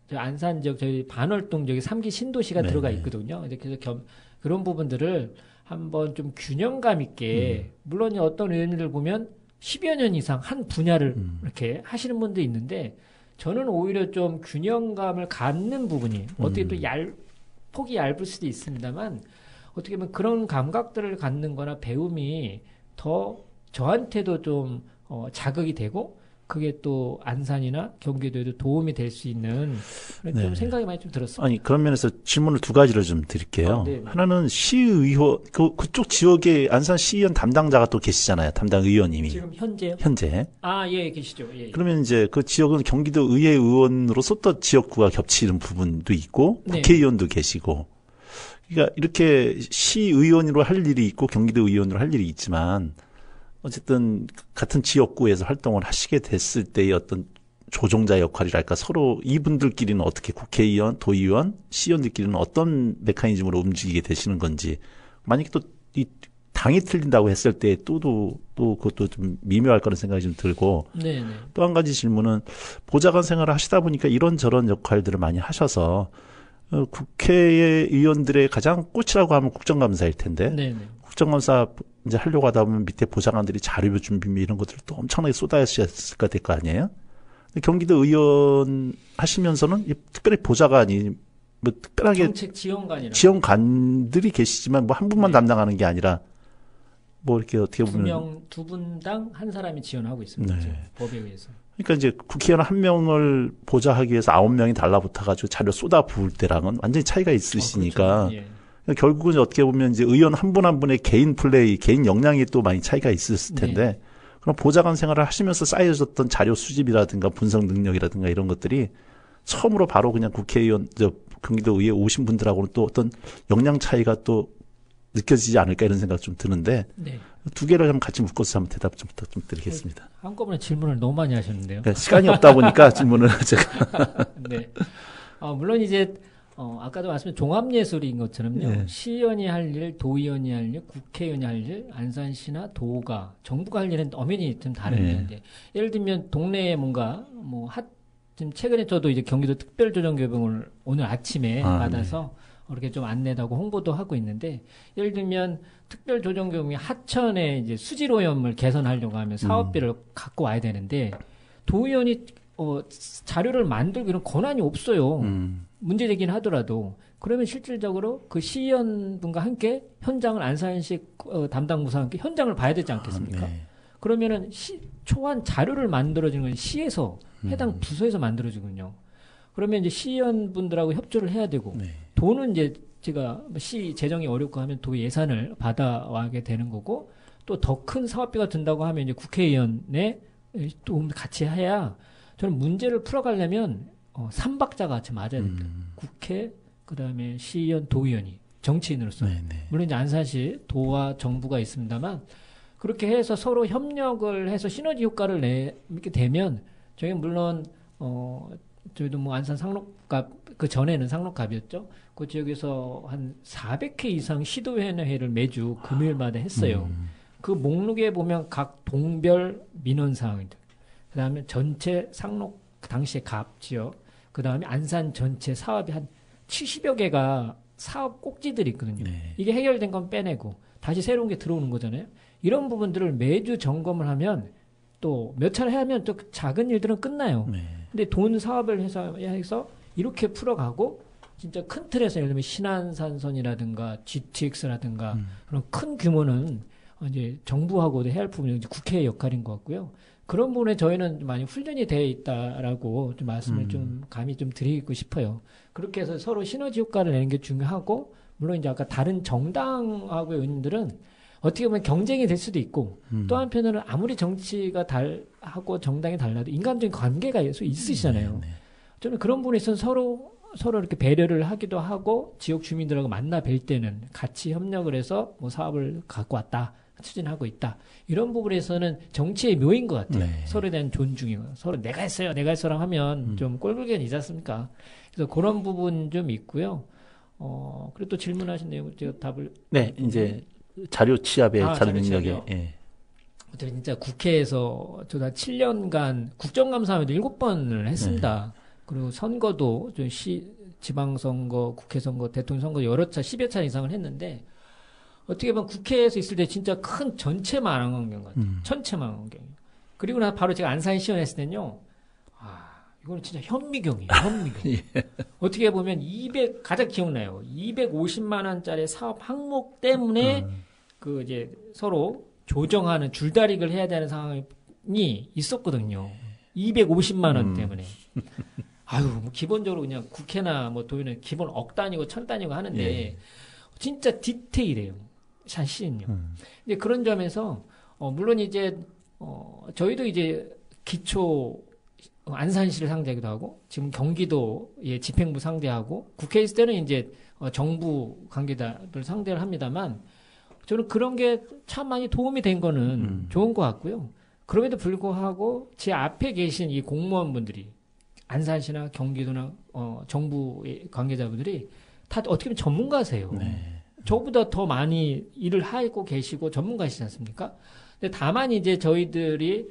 저 안산 지역 저희 반월동 저기 3기 신도시가 네네. 들어가 있거든요. 그래서 그런 부분들을 한번 좀 균형감 있게 물론 어떤 의원님들 보면 10여 년 이상 한 분야를 이렇게 하시는 분도 있는데 저는 오히려 좀 균형감을 갖는 부분이 어떻게 또 폭이 얇을 수도 있습니다만 어떻게 보면 그런 감각들을 갖는 거나 배움이 더 저한테도 좀 자극이 되고 그게 또 안산이나 경기도에도 도움이 될 수 있는 그런 좀 네. 생각이 많이 좀 들었습니다. 아니 그런 면에서 질문을 두 가지를 좀 드릴게요. 네. 하나는 시의원 그쪽 지역에 안산 시의원 담당자가 또 계시잖아요. 담당 의원님이 지금 현재요? 현재. 예, 계시죠. 예. 그러면 이제 그 지역은 경기도 의회 의원으로서 또 지역구가 겹치는 부분도 있고 네. 국회의원도 계시고 그러니까 이렇게 시의원으로 할 일이 있고 경기도 의원으로 할 일이 있지만 어쨌든 같은 지역구에서 활동을 하시게 됐을 때의 어떤 조종자 역할이랄까 서로 이분들끼리는 어떻게 국회의원, 도의원, 시의원들끼리는 어떤 메커니즘으로 움직이게 되시는 건지 만약에 또 이 당이 틀린다고 했을 때 또 그것도 좀 미묘할 거라는 생각이 좀 들고 네. 또 한 가지 질문은 보좌관 생활을 하시다 보니까 이런저런 역할들을 많이 하셔서 국회의원들의 가장 꽃이라고 하면 국정감사일 텐데 네. 국정감사 이제 하려고 하다 보면 밑에 보좌관들이 자료 준비 이런 것들을 또 엄청나게 쏟아야했을까 될 거 아니에요? 근데 경기도 의원 하시면서는 특별히 보좌관이 뭐 특별하게 정책 지원관이라 지원관들이 계시지만 뭐 한 분만 네. 담당하는 게 아니라 뭐 이렇게 어떻게 보면 두 분당 한 사람이 지원하고 있습니다. 네. 지금 법에 의해서. 그러니까 이제 국회의원 한 명을 보좌하기 위해서 9명이 달라붙어가지고 자료 쏟아 부을 때랑은 완전히 차이가 있으시니까 그렇죠. 예. 그러니까 결국은 어떻게 보면 이제 의원 한 분 한 분의 개인 플레이, 개인 역량이 또 많이 차이가 있었을 텐데 그럼 보좌관 생활을 하시면서 쌓여졌던 자료 수집이라든가 분석 능력이라든가 이런 것들이 처음으로 바로 그냥 국회의원, 경기도 의회 오신 분들하고는 또 어떤 역량 차이가 또 느껴지지 않을까 이런 생각 좀 드는데 네. 두 개를 좀 같이 묶어서 한번 대답 좀 부탁 좀 드리겠습니다. 한꺼번에 질문을 너무 많이 하셨는데요. 그러니까 시간이 없다 보니까 질문을 제가 네. 물론 이제 아까도 말씀드린 종합예술인 것처럼요. 네. 시의원이 할 일, 도의원이 할 일, 국회의원이 할 일, 안산시나 도가, 정부가 할 일은 엄연히 좀 다른데 네. 예를 들면 동네에 뭔가 지금 최근에 저도 이제 경기도 특별조정교육을 오늘 아침에 받아서 이렇게 좀 안내도 하고 홍보도 하고 있는데 예를 들면 특별조정교육이 하천에 이제 수질오염을 개선하려고 하면 사업비를 갖고 와야 되는데 도의원이 자료를 만들고 이런 권한이 없어요. 문제 제기는 하더라도 그러면 실질적으로 그 시의원분과 함께 현장을 안산시 담당 부사와 함께 현장을 봐야 되지 않겠습니까? 네. 그러면은 초안 자료를 만들어주는 건 시에서 해당 부서에서 만들어주군요. 그러면 이제 시의원분들하고 협조를 해야 되고 네. 돈은 이제 제가 시 재정이 어렵고 하면 도 예산을 받아와게 되는 거고 또 더 큰 사업비가 든다고 하면 이제 국회의원의 도움 같이 해야 저는 문제를 풀어가려면 삼박자가 같이 맞아야 됩니다. 국회, 그다음에 시의원, 도의원이 정치인으로서 네, 네. 물론 이제 안산시 도와 정부가 있습니다만 그렇게 해서 서로 협력을 해서 시너지 효과를 내게 되면 저희는 물론 저희도 뭐 안산 상록갑 그 전에는 상록갑이었죠. 그 지역에서 한 400회 이상 시도회의를 매주 금요일마다 했어요. 그 목록에 보면 각 동별 민원 사항들, 그 다음에 전체 상록 당시의 갑 지역, 그 다음에 안산 전체 사업이 한 70여 개가 사업 꼭지들이 있거든요. 네. 이게 해결된 건 빼내고 다시 새로운 게 들어오는 거잖아요. 이런 부분들을 매주 점검을 하면 또 몇 차례 하면 또 작은 일들은 끝나요. 네. 근데 돈 사업을 해서 이렇게 풀어가고 진짜 큰 틀에서 예를 들면 신안산선이라든가 GTX라든가 그런 큰 규모는 이제 정부하고도 해야 할 부분이 이제 국회의 역할인 것 같고요. 그런 부분에 저희는 많이 훈련이 되어 있다라고 좀 말씀을 좀 감히 좀 드리고 싶어요. 그렇게 해서 서로 시너지 효과를 내는 게 중요하고, 물론 이제 아까 다른 정당하고의 의원님들은 어떻게 보면 경쟁이 될 수도 있고, 또 한편으로는 아무리 정치가 하고 정당이 달라도 인간적인 관계가 있으시잖아요. 저는 그런 부분에 있어서 서로 이렇게 배려를 하기도 하고, 지역 주민들하고 만나 뵐 때는 같이 협력을 해서 뭐 사업을 갖고 왔다, 추진하고 있다. 이런 부분에서는 정치의 묘인 것 같아요. 네. 서로에 대한 존중이. 서로 내가 했어랑 하면 좀 꼴불견이지 않습니까? 그래서 그런 부분 좀 있고요. 그리고 또 질문하신 내용 제가 답을. 네, 이제 자료 취합의 자료 능력에. 예. 어떻게 진짜 국회에서 저도 한 7년간 국정감사에도 7번을 했습니다. 그리고 선거도 좀 지방선거, 국회선거, 대통령선거 여러 차, 10여 차 이상을 했는데, 어떻게 보면 국회에서 있을 때 진짜 큰 전체 망원경 같아요. 전체 망원경. 그리고 나 바로 제가 안산에 시연했을 때는요, 이거는 진짜 현미경이에요, 현미경. 예. 어떻게 보면 가장 기억나요. 250만원짜리 사업 항목 때문에 그 이제 서로 조정하는 줄다리기를 해야 되는 상황이 있었거든요. 250만원 때문에. 뭐 기본적으로 그냥 국회나 뭐 도의는 기본 억 단위고 천 단위고 하는데, 예. 진짜 디테일해요. 사실은요. 근데 그런 점에서, 물론 이제, 저희도 이제 기초 안산시를 상대하기도 하고, 지금 경기도의 집행부 상대하고, 국회에 있을 때는 이제 정부 관계자들 상대를 합니다만, 저는 그런 게 참 많이 도움이 된 거는 좋은 것 같고요. 그럼에도 불구하고 제 앞에 계신 이 공무원분들이, 안산시나 경기도나 정부의 관계자분들이 다 어떻게 보면 전문가세요. 네. 저보다 더 많이 일을 하고 계시고 전문가시지 않습니까? 근데 다만 이제 저희들이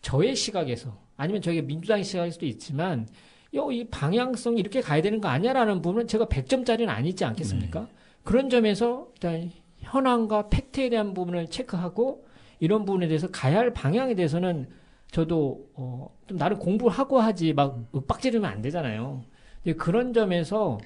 저의 시각에서, 아니면 저희가 민주당의 시각일 수도 있지만, 이 방향성이 이렇게 가야 되는 거 아니야라는 부분은 제가 100점짜리는 아니지 않겠습니까? 그런 점에서 일단 현황과 팩트에 대한 부분을 체크하고, 이런 부분에 대해서 가야 할 방향에 대해서는 저도 좀 나름 공부를 하고 하지 막 윽박지르면 안 되잖아요. 이제 그런 점에서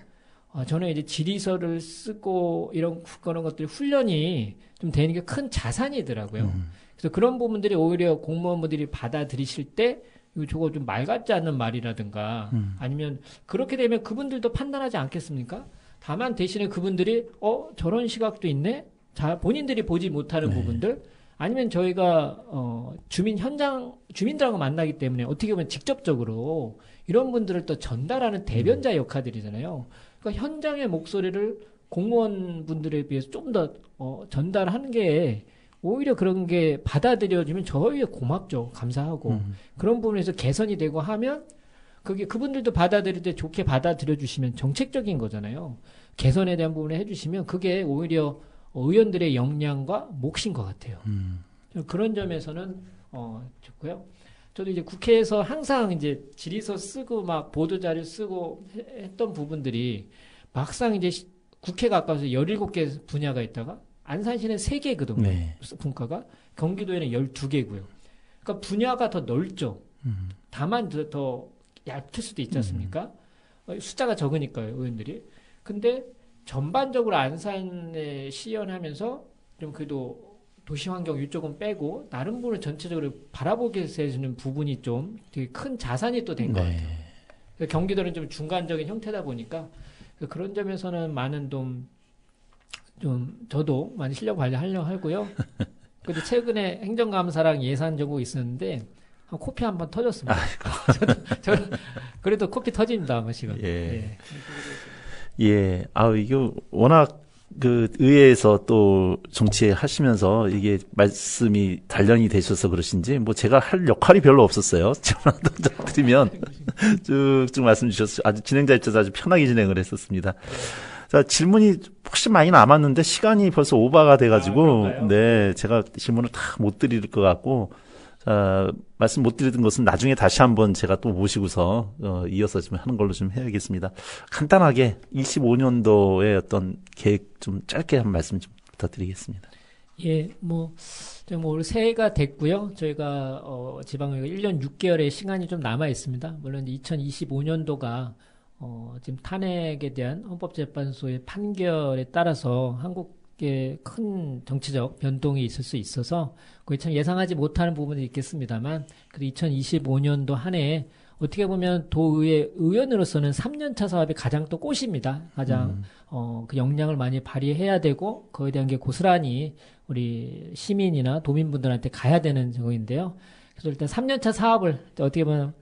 저는 이제 질의서를 쓰고 그런 것들이 훈련이 좀 되는 게 큰 자산이더라고요. 그래서 그런 부분들이 오히려 공무원분들이 받아들이실 때 저거 좀 말 같지 않는 말이라든가 아니면 그렇게 되면 그분들도 판단하지 않겠습니까? 다만 대신에 그분들이 저런 시각도 있네? 자, 본인들이 보지 못하는 부분들, 아니면 저희가 주민들하고 만나기 때문에 어떻게 보면 직접적으로 이런 분들을 또 전달하는 대변자 역할들이잖아요. 그러니까 현장의 목소리를 공무원분들에 비해서 좀 더 전달하는 게 오히려 그런 게 받아들여지면 저희가 고맙죠. 감사하고. 그런 부분에서 개선이 되고 하면 그게 그분들도 받아들일 때 좋게 받아들여 주시면 정책적인 거잖아요. 개선에 대한 부분을 해주시면 그게 오히려 의원들의 역량과 몫인 것 같아요. 그런 점에서는 좋고요. 저도 이제 국회에서 항상 이제 질의서 쓰고 막 보도자료 쓰고 했던 부분들이 막상 이제 국회가 가까워서 17개 분야가 있다가 안산시는 3개거든요. 네. 분과가. 경기도에는 12개고요. 그러니까 분야가 더 넓죠. 다만 더 얇을 수도 있지 않습니까? 숫자가 적으니까요, 의원들이. 근데 전반적으로 안산에 시연하면서 좀 그래도 도시환경 이쪽은 빼고 나름 부분을 전체적으로 바라보게 해주는 부분이 좀 되게 큰 자산이 또 된 것 같아요. 경기도는 좀 중간적인 형태다 보니까 그런 점에서는 많은 좀 저도 많이 실력 발휘하려고 하고요. 근데 최근에 행정감사랑 예산 정보 있었는데 코피 한번 터졌습니다. 저는 그래도 코피 터집니다, 한 번씩은. 예. 예. 이게 워낙 그 의회에서 또 정치 하시면서 이게 말씀이 단련이 되셔서 그러신지 뭐 제가 할 역할이 별로 없었어요. 전화 드리면 쭉쭉 말씀 주셨어요. 아주 진행자 입장에서 아주 편하게 진행을 했었습니다. 자, 질문이 혹시 많이 남았는데 시간이 벌써 오버가 돼가지고 네, 제가 질문을 다 못 드릴 것 같고 말씀 못 드리던 것은 나중에 다시 한번 제가 또 모시고서 이어서 좀 하는 걸로 좀 해야겠습니다. 간단하게 25년도의 어떤 계획 좀 짧게 한 말씀 좀 부탁드리겠습니다. 예, 올 새해가 됐고요. 저희가 지방의회 1년 6개월의 시간이 좀 남아 있습니다. 물론 2025년도가 지금 탄핵에 대한 헌법재판소의 판결에 따라서 한국에 큰 정치적 변동이 있을 수 있어서 그게 참 예상하지 못하는 부분이 있겠습니다만, 그래도 2025년도 한 해에 어떻게 보면 도의회 의원으로서는 3년차 사업이 가장 또 꽃입니다. 가장 그 역량을 많이 발휘해야 되고 그에 대한 게 고스란히 우리 시민이나 도민분들한테 가야 되는 정인데요. 그래서 일단 3년차 사업을 어떻게 보면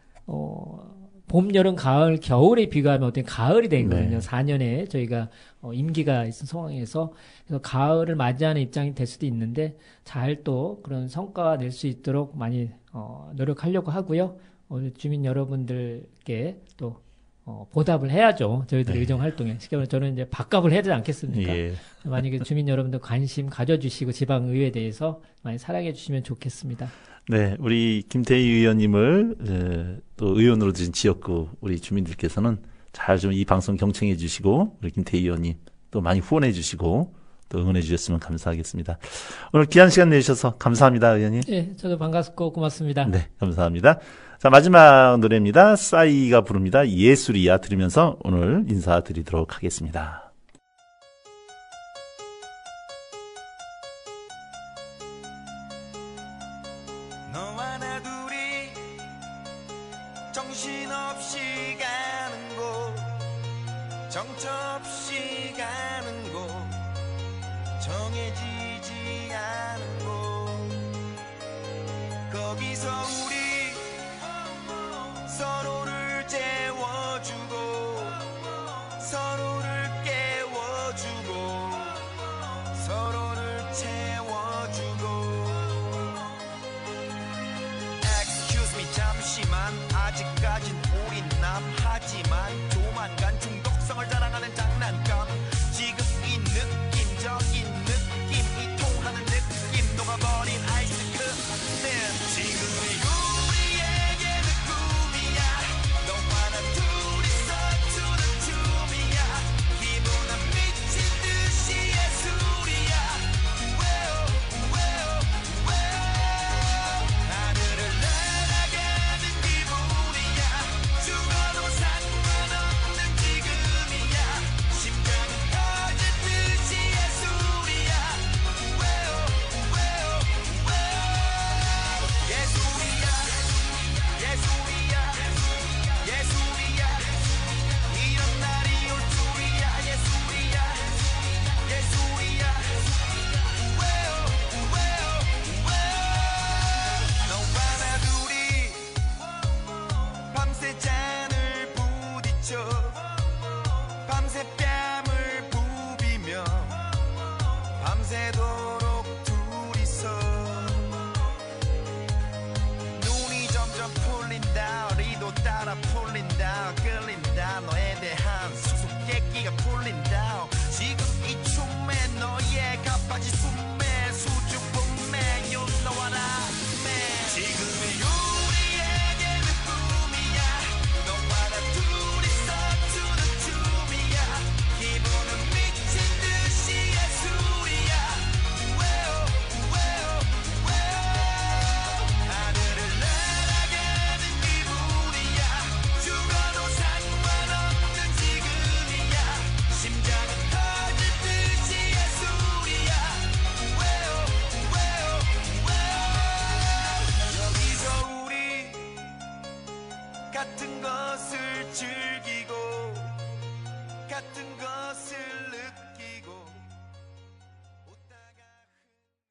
봄, 여름, 가을, 겨울에 비교하면 어떤 가을이 되거든요. 네. 4년에 저희가 임기가 있는 상황에서 그래서 가을을 맞이하는 입장이 될 수도 있는데 잘 또 그런 성과가 낼 수 있도록 많이 노력하려고 하고요. 주민 여러분들께 또 보답을 해야죠. 저희들 네. 의정 활동에. 쉽게 말하면 저는 이제 밥값을 해야 되지 않겠습니까? 예. 만약에 주민 여러분들 관심 가져주시고 지방의회에 대해서 많이 사랑해 주시면 좋겠습니다. 네, 우리 김태희 의원님을 또 의원으로 드신 지역구 우리 주민들께서는 잘 좀 이 방송 경청해 주시고 우리 김태희 의원님 또 많이 후원해 주시고 또 응원해 주셨으면 감사하겠습니다. 오늘 귀한 시간 내주셔서 감사합니다, 의원님. 네, 저도 반갑고 고맙습니다. 네, 감사합니다. 자, 마지막 노래입니다. 싸이가 부릅니다. 예술이야 들으면서 오늘 인사드리도록 하겠습니다. 너와 나 둘이 정신없이 가는 곳 정처없이 가는 곳 정해지지 않은 곳 거기서 우리 서로를 재워주고 서로를 깨워주고 서로를 채워주고 Excuse me 잠시만 아직까진 우린 남하지만 조만간 중독성을 자랑하는 장난